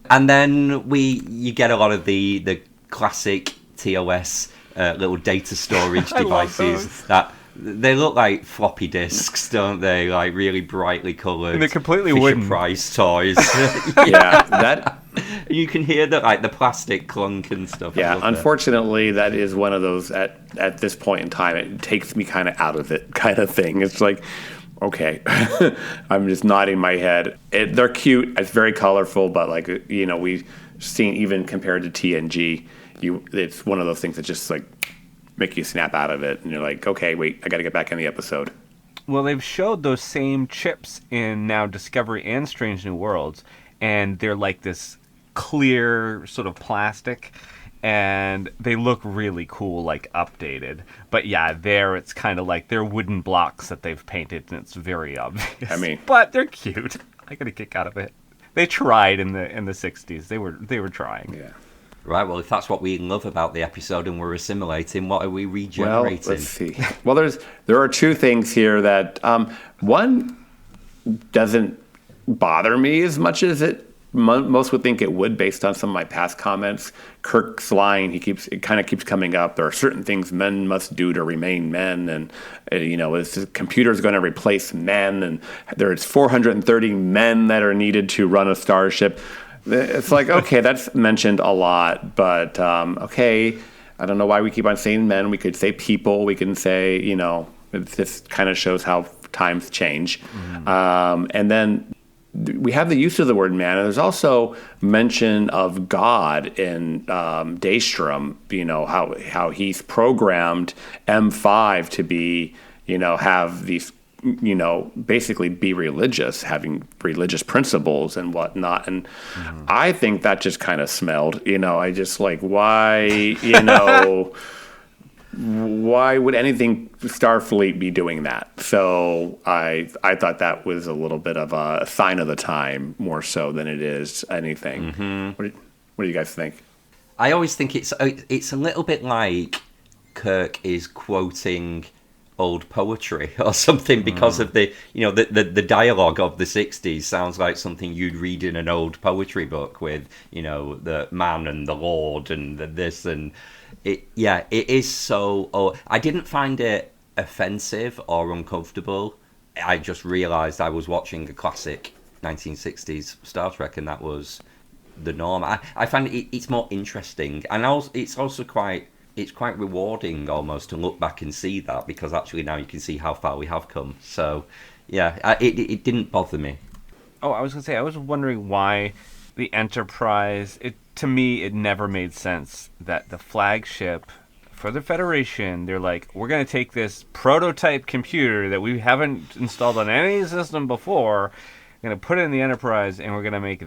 And then you get a lot of the classic TOS little data storage devices that they look like floppy disks, don't they? Like really brightly coloured. And they're completely wooden. Fisher-Price toys. Yeah, that. You can hear the plastic clunk and stuff. Yeah, unfortunately, that is one of those at this point in time. It takes me kind of out of it, kind of thing. It's like, okay, I'm just nodding my head. They're cute. It's very colorful, but like we've seen even compared to TNG, it's one of those things that just like make you snap out of it, and you're like, okay, wait, I got to get back in the episode. Well, they've showed those same chips in now Discovery and Strange New Worlds, and they're like this clear sort of plastic, and they look really cool, like updated. But yeah, there it's kind of like they're wooden blocks that they've painted, and it's very obvious. I mean, but they're cute. I got a kick out of it. They tried in the 60s. They were trying. Yeah. Right, well, if that's what we love about the episode and we're assimilating, what are we regenerating? Well, let's see. Well, there are two things here that one doesn't bother me as much as most would think it would, based on some of my past comments. Kirk's line, it kind of keeps coming up. There are certain things men must do to remain men, and the computer's going to replace men, and there's 430 men that are needed to run a starship. It's like, okay, that's mentioned a lot, but okay, I don't know why we keep on saying men. We could say people. We can say, this kind of shows how times change. Mm-hmm. And then we have the use of the word man, and there's also mention of God in Daystrom, how he's programmed M5 to be, have these, basically be religious, having religious principles and whatnot. And I think that just kind of smelled, I just like, why, why would anything Starfleet be doing that? So I thought that was a little bit of a sign of the time, more so than it is anything. Mm-hmm. What do you guys think? I always think it's a little bit like Kirk is quoting old poetry or something because of the the dialogue of the 60s sounds like something you'd read in an old poetry book with the man and the lord and this and it is so I didn't find it offensive or uncomfortable. I just realized I was watching a classic 1960s Star Trek and that was the norm. I find it's more interesting and also it's quite rewarding almost to look back and see that because actually now you can see how far we have come. So, yeah, it didn't bother me. Oh, I was going to say, I was wondering why the Enterprise, to me, it never made sense that the flagship for the Federation, they're like, we're going to take this prototype computer that we haven't installed on any system before, we're going to put it in the Enterprise, and we're going to make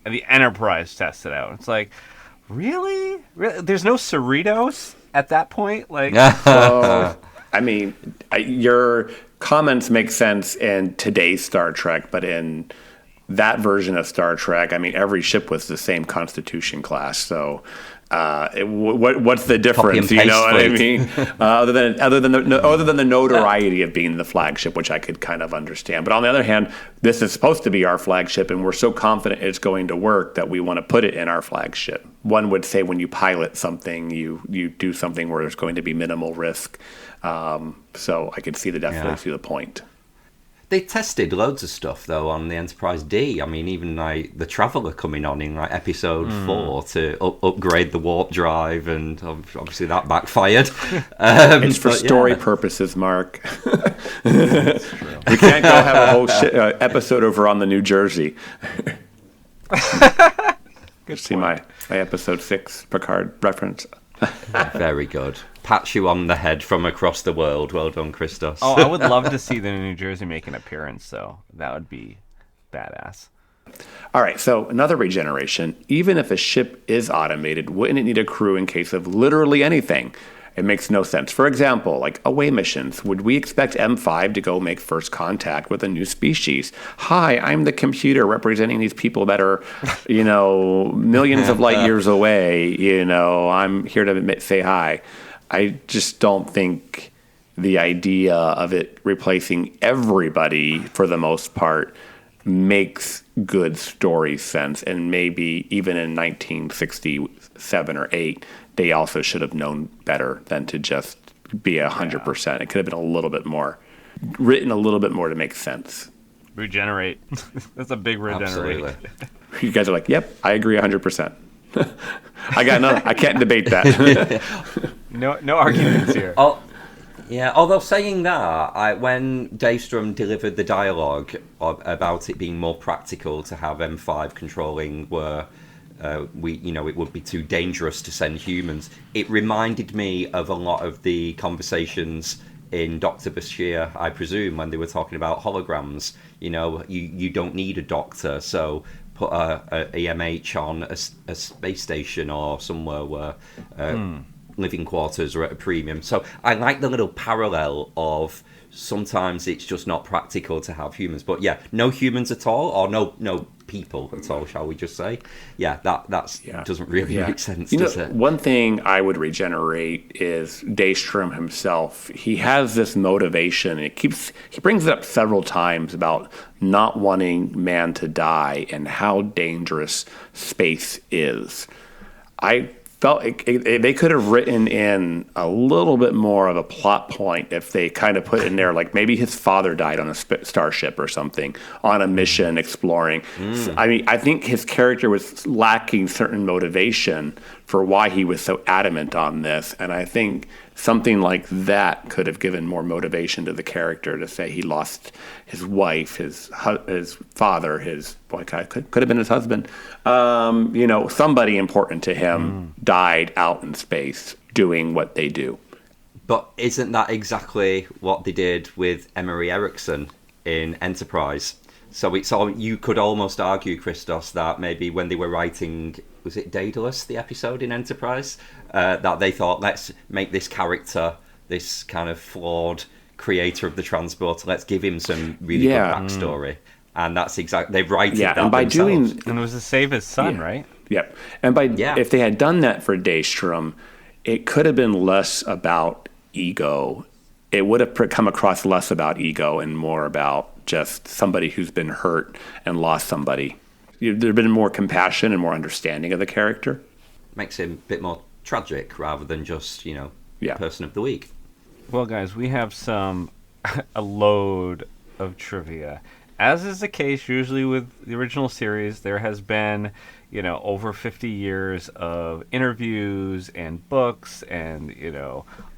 the Enterprise test it out. It's like, really? There's no Cerritos at that point? Like, well, I mean, your comments make sense in today's Star Trek, but in that version of Star Trek, I mean, every ship was the same Constitution class. So, what's the difference? You know what I mean? Other than the notoriety of being the flagship, which I could kind of understand. But on the other hand, this is supposed to be our flagship, and we're so confident it's going to work that we want to put it in our flagship. One would say when you pilot something, you do something where there's going to be minimal risk. So I could definitely see the point. They tested loads of stuff though on the Enterprise D. I mean, even like the Traveller coming on in like episode 4 to upgrade the warp drive, and obviously that backfired. It's for story purposes, Mark. We can't go have a whole episode over on the New Jersey. Good See my episode 6 Picard reference. Very good. Pats you on the head from across the world. Well done, Christos. Oh, I would love to see the New Jersey make an appearance, so that would be badass. All right, so another regeneration. Even if a ship is automated, wouldn't it need a crew in case of literally anything? It makes no sense. For example, like away missions. Would we expect M5 to go make first contact with a new species? Hi, I'm the computer representing these people that are, millions of light years away. I'm here to say hi. I just don't think the idea of it replacing everybody for the most part makes good story sense. And maybe even in 1967 or 8, they also should have known better than to just be 100%. It could have been a little bit more, written a little bit more to make sense. Regenerate. That's a big regenerate. Absolutely. You guys are like, yep, I agree 100%. I got none. I can't debate that. No arguments here. Oh, yeah. Although saying that, when Daystrom delivered the dialogue about it being more practical to have M5 controlling where it would be too dangerous to send humans, it reminded me of a lot of the conversations in Dr. Bashir, I presume, when they were talking about holograms. You don't need a doctor, so put a EMH on a space station or somewhere where living quarters are at a premium. So I like the little parallel of sometimes it's just not practical to have humans. But yeah, no humans at all, or no people at all, shall we just say? Yeah, that doesn't really make sense, does it? One thing I would regenerate is Daystrom himself. He has this motivation. He brings it up several times about not wanting man to die and how dangerous space is. I felt they could have written in a little bit more of a plot point if they kind of put in there, like maybe his father died on a starship or something on a mission exploring. I mean, I think his character was lacking certain motivation for why he was so adamant on this, and I think something like that could have given more motivation to the character to say he lost his wife, his father, could have been his husband. Somebody important to him died out in space doing what they do. But isn't that exactly what they did with Emery Erickson in Enterprise? So you could almost argue, Christos, that maybe when they were writing, was it Daedalus, the episode in Enterprise, that they thought, let's make this character, this kind of flawed creator of the transporter, let's give him some really good backstory. And that's exactly, they've righted that and by themselves. And it was to save his son, right? Yep. And if they had done that for Daystrom, it could have been less about ego. It would have come across less about ego and more about just somebody who's been hurt and lost somebody. There'd been more compassion and more understanding of the character. Makes him a bit more tragic rather than just, person of the week. Well, guys, we have a load of trivia. As is the case usually with the original series, there has been, over 50 years of interviews and books and,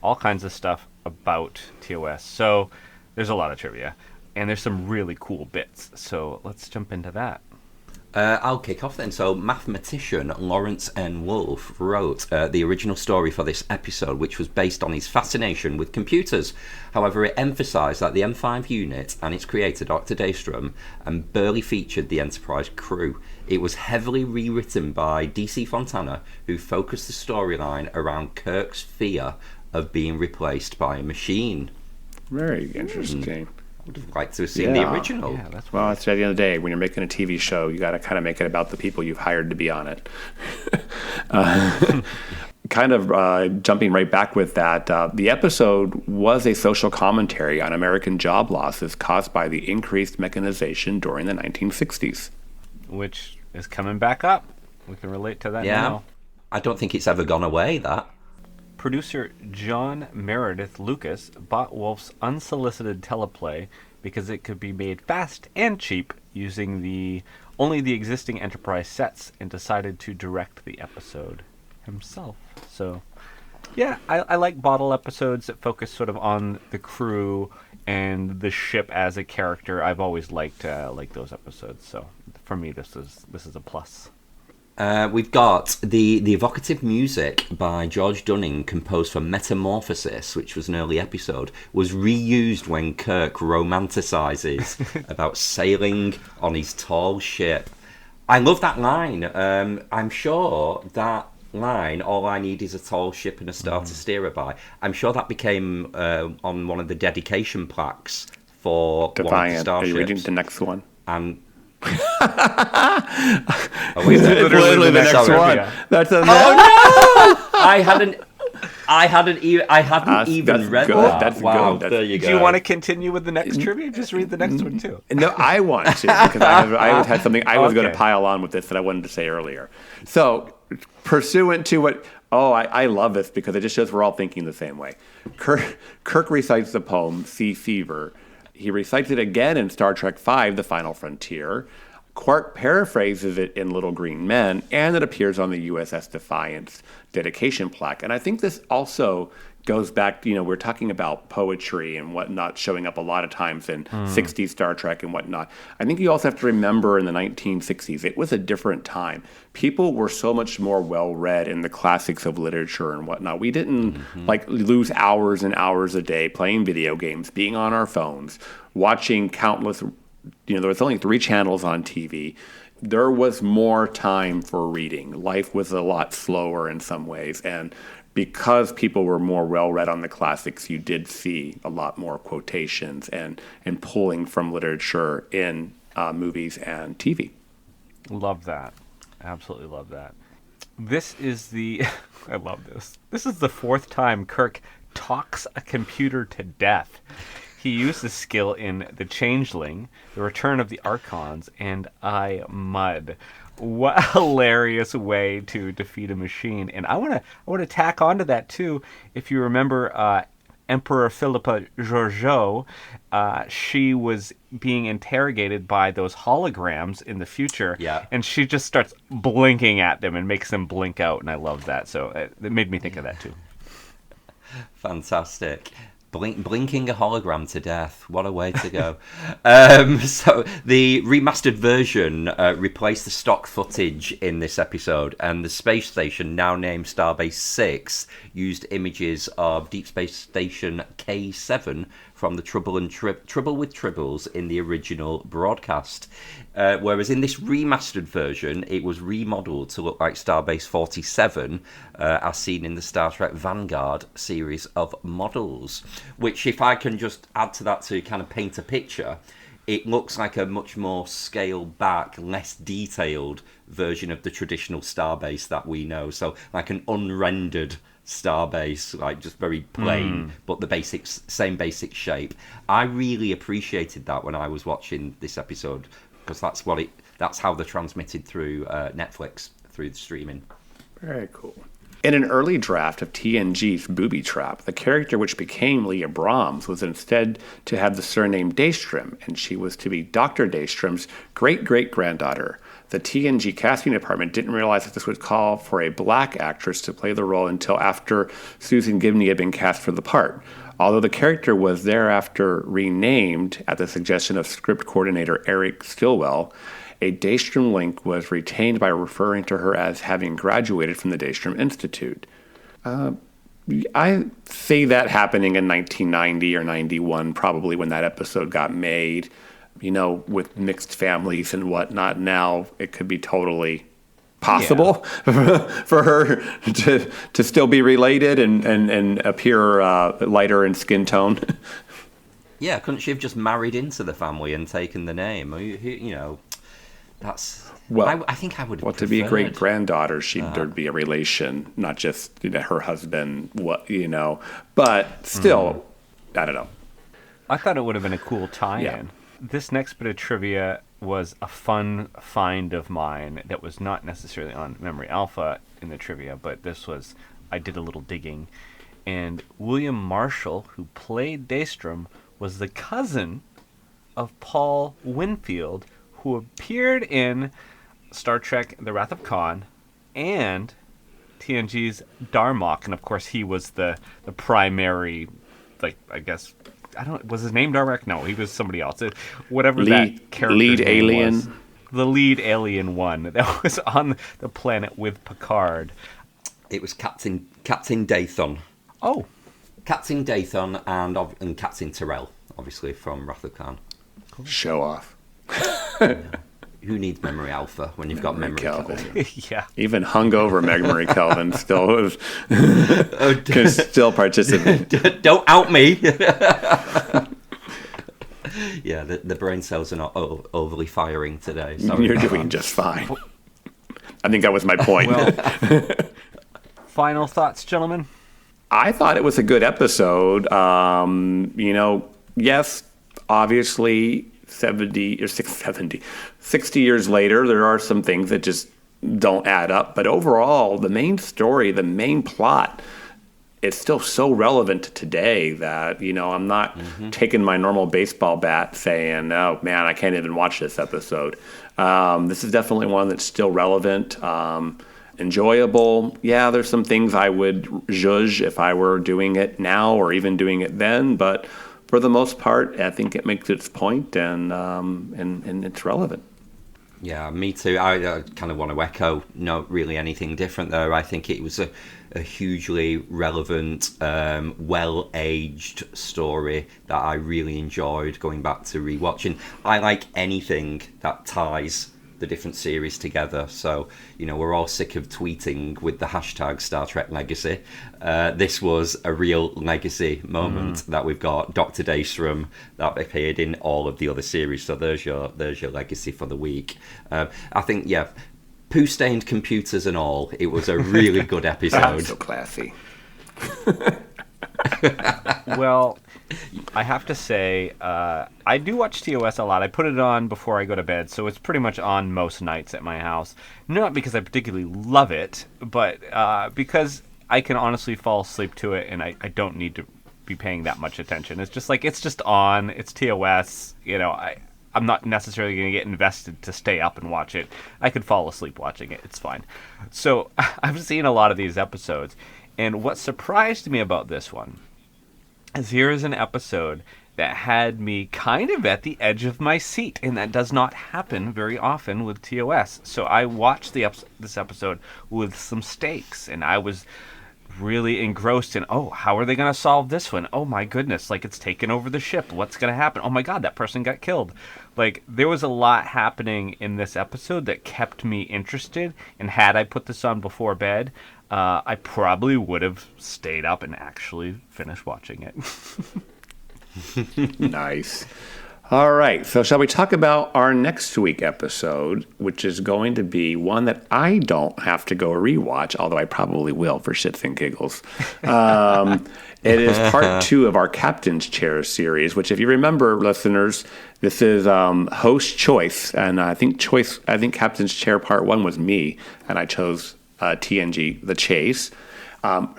all kinds of stuff about TOS. So there's a lot of trivia. And there's some really cool bits. So let's jump into that. I'll kick off then. So, mathematician Lawrence N. Wolfe wrote the original story for this episode, which was based on his fascination with computers. However, it emphasised that the M5 unit and its creator, Dr. Daystrom, barely featured the Enterprise crew. It was heavily rewritten by D.C. Fontana, who focused the storyline around Kirk's fear of being replaced by a machine. Very interesting. I would have liked to have seen the original. Yeah, well, it's at the end of the day, when you're making a TV show, you got to kind of make it about the people you've hired to be on it. Jumping right back with that, the episode was a social commentary on American job losses caused by the increased mechanization during the 1960s. Which is coming back up. We can relate to that now. I don't think it's ever gone away, that. Producer John Meredith Lucas bought Wolfe's unsolicited teleplay because it could be made fast and cheap using only the existing Enterprise sets, and decided to direct the episode himself. So, yeah, I like bottle episodes that focus sort of on the crew and the ship as a character. I've always liked those episodes. So for me, this is a plus. We've got the evocative music by George Dunning, composed for Metamorphosis, which was an early episode, was reused when Kirk romanticizes about sailing on his tall ship. I love that line. I'm sure that line, all I need is a tall ship and a star to steer her by, I'm sure that became on one of the dedication plaques for Defiant. one of the starships. Are you reading the next one? And literally the next one. That's a I hadn't even read good. that. That's wow, good. There you go. Do you want to continue with the next trivia? Just read the next one too. No, I want to, because I had something I was going to pile on with this that I wanted to say earlier. So, pursuant to what... Oh, I love this because it just shows we're all thinking the same way. Kirk recites the poem, Sea Fever. He recites it again in Star Trek V, The Final Frontier. Quark paraphrases it in Little Green Men, and it appears on the USS Defiance dedication plaque. And I think this also goes back, we're talking about poetry and whatnot showing up a lot of times in 60s Star Trek and whatnot. I think you also have to remember in the 1960s, it was a different time. People were so much more well-read in the classics of literature and whatnot. We didn't lose hours and hours a day playing video games, being on our phones, watching countless, there was only 3 channels on TV. There was more time for reading. Life was a lot slower in some ways, and because people were more well-read on the classics, you did see a lot more quotations and pulling from literature in movies and TV. Love that. Absolutely love that. This is I love this. This is the 4th time Kirk talks a computer to death. He used the skill in The Changeling, The Return of the Archons, and I Mud. What a hilarious way to defeat a machine. And I want to tack onto that too. If you remember Emperor Philippa Georgiou, she was being interrogated by those holograms in the future. Yeah. And she just starts blinking at them and makes them blink out. And I love that. So it made me think of that too. Fantastic. Blinking a hologram to death. What a way to go. So the remastered version replaced the stock footage in this episode, and the space station, now named Starbase 6, used images of Deep Space Station K7 from the Trouble with Tribbles in the original broadcast. Whereas in this remastered version, it was remodeled to look like Starbase 47, as seen in the Star Trek Vanguard series of models. Which, if I can just add to that to kind of paint a picture, it looks like a much more scaled back, less detailed version of the traditional starbase that we know. So like an unrendered starbase, like just very plain, but the same basic shape. I really appreciated that when I was watching this episode, because that's how they're transmitted through Netflix, through the streaming. Very cool. In an early draft of TNG's Booby Trap, the character which became Leah Brahms was instead to have the surname Daystrom, and she was to be Dr. Daystrom's great-great-granddaughter. The TNG casting department didn't realize that this would call for a black actress to play the role until after Susan Gibney had been cast for the part. Although the character was thereafter renamed at the suggestion of script coordinator Eric Stilwell, a Daystrom link was retained by referring to her as having graduated from the Daystrom Institute. I see that happening in 1990 or 91, probably when that episode got made. You know, with mixed families and whatnot, now it could be totally possible for her to still be related and appear lighter in skin tone. Yeah, couldn't she have just married into the family and taken the name? You know, that's... Well, I think I would have well, to be a great granddaughter, there'd be a relation, not just her husband. But still, I don't know. I thought it would have been a cool tie-in. Yeah. This next bit of trivia was a fun find of mine that was not necessarily on Memory Alpha in the trivia, but I did a little digging, and William Marshall, who played Daystrom, was the cousin of Paul Winfield, who appeared in Star Trek The Wrath of Khan and TNG's Darmok, and of course he was the primary, was his name Darmok? No, he was somebody else. That character lead alien was, the lead alien one that was on the planet with Picard. It was Captain Daython. Oh, Captain Daython and Captain Terrell, obviously from Wrath of Khan. Cool. Show off. Who needs Memory Alpha when you've got Memory Kelvin? Yeah. Even hungover Memory Kelvin still can still participate. Don't out me. Yeah, the brain cells are not overly firing today. Sorry. You're doing just fine. I think that was my point. Well, final thoughts, gentlemen? I thought it was a good episode. Yes, obviously 60 years later, there are some things that just don't add up. But overall, the main story, the main plot, it's still so relevant to today that, I'm not taking my normal baseball bat saying, oh, man, I can't even watch this episode. This is definitely one that's still relevant, enjoyable. Yeah, there's some things I would judge if I were doing it now or even doing it then, but for the most part, I think it makes its point and it's relevant. Yeah, me too. I kind of want to echo not really anything different there. I think it was a hugely relevant, well-aged story that I really enjoyed going back to rewatching. I like anything that ties the different series together. So, we're all sick of tweeting with the hashtag Star Trek Legacy. This was a real legacy moment that we've got. Dr. Daystrom that appeared in all of the other series. So there's your legacy for the week. I think, poo-stained computers and all, it was a really good episode. So classy. Well, I have to say, I do watch TOS a lot. I put it on before I go to bed, so it's pretty much on most nights at my house. Not because I particularly love it, but because I can honestly fall asleep to it, and I don't need to be paying that much attention. It's just it's just on. It's TOS. I'm not necessarily going to get invested to stay up and watch it. I could fall asleep watching it. It's fine. So I've seen a lot of these episodes, and what surprised me about this one is here is an episode that had me kind of at the edge of my seat, and that does not happen very often with TOS. So I watched this episode with some stakes, and I was really engrossed in, how are they going to solve this one? Oh my goodness, it's taken over the ship. What's going to happen? Oh my god, that person got killed. There was a lot happening in this episode that kept me interested, and had I put this on before bed, I probably would have stayed up and actually finished watching it. Nice. All right, so shall we talk about our next week episode, which is going to be one that I don't have to go rewatch, although I probably will for shits and giggles. It is part 2 of our Captain's Chair series, which, if you remember, listeners, this is host choice, and I think Captain's Chair part 1 was me, and I chose TNG, The Chase.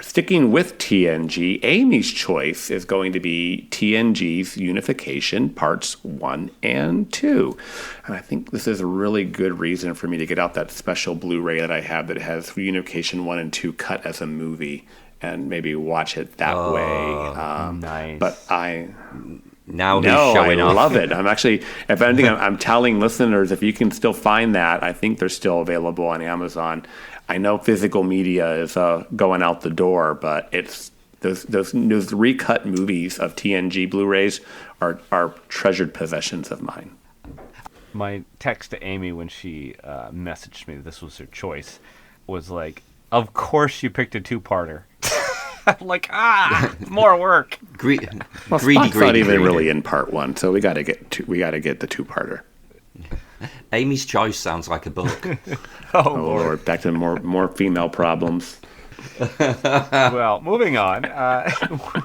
Sticking with TNG, Amy's choice is going to be TNG's Unification Parts 1 and 2. And I think this is a really good reason for me to get out that special Blu-ray that I have that has Unification 1 and 2 cut as a movie and maybe watch it that way. Nice. But Now he's showing off. I love it. I'm actually, if anything, I'm telling listeners, if you can still find that, I think they're still available on Amazon. I know physical media is going out the door, but it's those recut movies of TNG Blu-rays are treasured possessions of mine. My text to Amy when she messaged me that this was her choice was like, "Of course you picked a 2-parter." I'm like, more work. Greedy. Spock's not even really in part 1, so we got to get the 2-parter. Amy's choice sounds like a book. Oh Lord. Back to more female problems. Well, moving on.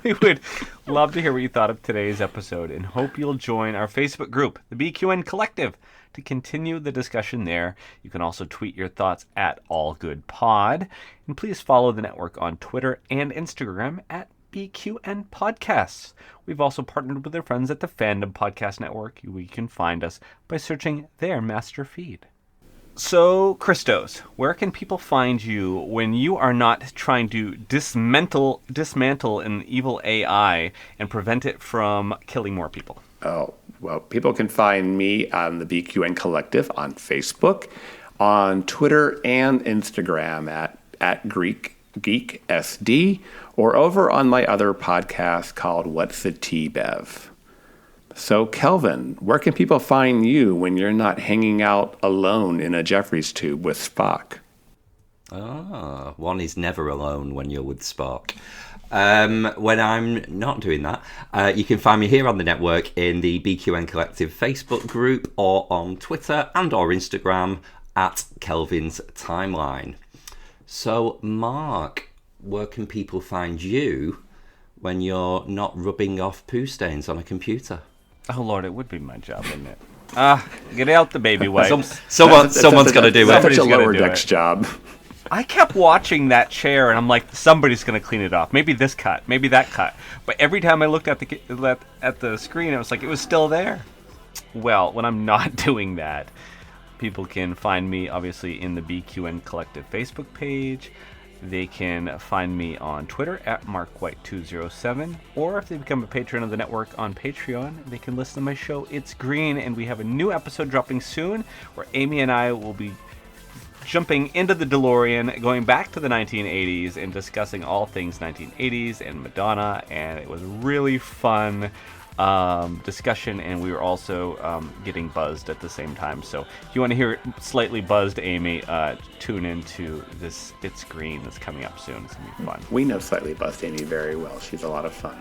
We would love to hear what you thought of today's episode and hope you'll join our Facebook group, the BQN Collective, to continue the discussion there. You can also tweet your thoughts at AllGoodPod. And please follow the network on Twitter and Instagram at BQN Podcasts. We've also partnered with our friends at the Fandom Podcast Network. You can find us by searching their master feed. So, Christos, where can people find you when you are not trying to dismantle an evil AI and prevent it from killing more people? Oh, well, people can find me on the BQN Collective on Facebook, on Twitter and Instagram at GeekSD, or over on my other podcast called What's the Tea, Bev? So, Kelvin, where can people find you when you're not hanging out alone in a Jeffries tube with Spock? One is never alone when you're with Spock. When I'm not doing that, you can find me here on the network in the BQN Collective Facebook group or on Twitter and or Instagram at Kelvin's Timeline. So, Mark, where can people find you when you're not rubbing off poo stains on a computer? Oh, Lord, it would be my job, wouldn't it? Get out the baby wipes. Someone's got to do it. That's such a lower decks job. I kept watching that chair, and I'm like, somebody's going to clean it off. Maybe this cut, maybe that cut. But every time I looked at the screen, it was like it was still there. Well, when I'm not doing that, people can find me, obviously, in the BQN Collective Facebook page. They can find me on Twitter at MarkWhite207, or if they become a patron of the network on Patreon, they can listen to my show, It's Green, and we have a new episode dropping soon where Amy and I will be jumping into the DeLorean, going back to the 1980s, and discussing all things 1980s and Madonna, and it was really fun discussion, and we were also getting buzzed at the same time. So if you want to hear slightly buzzed Amy, tune into this It's Green that's coming up soon. It's going to be fun. We know slightly buzzed Amy very well. She's a lot of fun.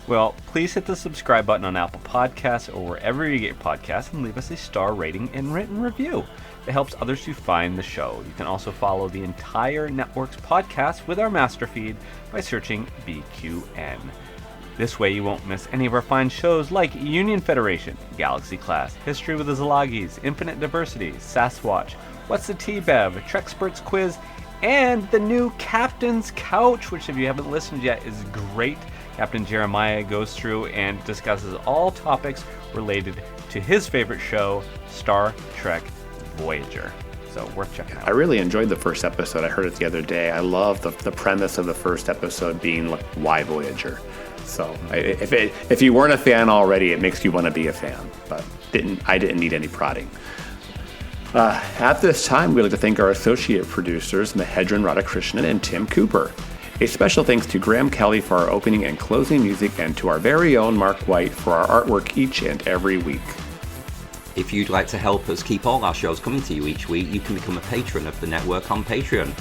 Well, please hit the subscribe button on Apple Podcasts or wherever you get your podcasts and leave us a star rating and written review. It helps others to find the show. You can also follow the entire network's podcast with our master feed by searching BQN. This way you won't miss any of our fine shows like Union Federation, Galaxy Class, History with the Szilagys, Infinite Diversity, Sasquatch, What's the Tea, Bev, Trexperts Quiz, and the new Captain's Couch, which if you haven't listened yet is great. Captain Jeremiah goes through and discusses all topics related to his favorite show, Star Trek Voyager. So worth checking out. I really enjoyed the first episode. I heard it the other day. I love the premise of the first episode being like, why Voyager? So if you weren't a fan already, it makes you want to be a fan. But I didn't need any prodding. At this time, we'd like to thank our associate producers, Mahendran Radhakrishnan and Tim Cooper. A special thanks to Graham Kelly for our opening and closing music, and to our very own Mark White for our artwork each and every week. If you'd like to help us keep all our shows coming to you each week, you can become a patron of the network on Patreon.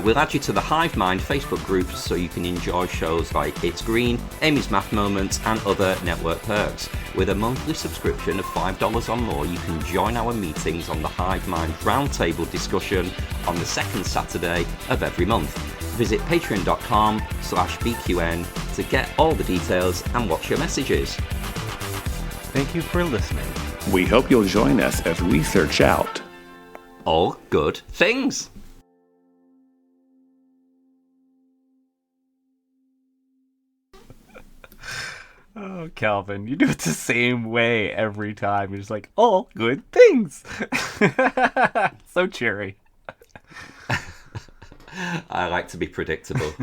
We'll add you to the Hive Mind Facebook group so you can enjoy shows like It's Green, Amy's Math Moments, and other network perks. With a monthly subscription of $5 or more, you can join our meetings on the Hive Mind Roundtable discussion on the second Saturday of every month. Visit patreon.com/BQN to get all the details and watch your messages. Thank you for listening. We hope you'll join us as we search out All good things. Oh, Kelvin, you do it the same way every time. You're just like, all good things. So cheery. I like to be predictable.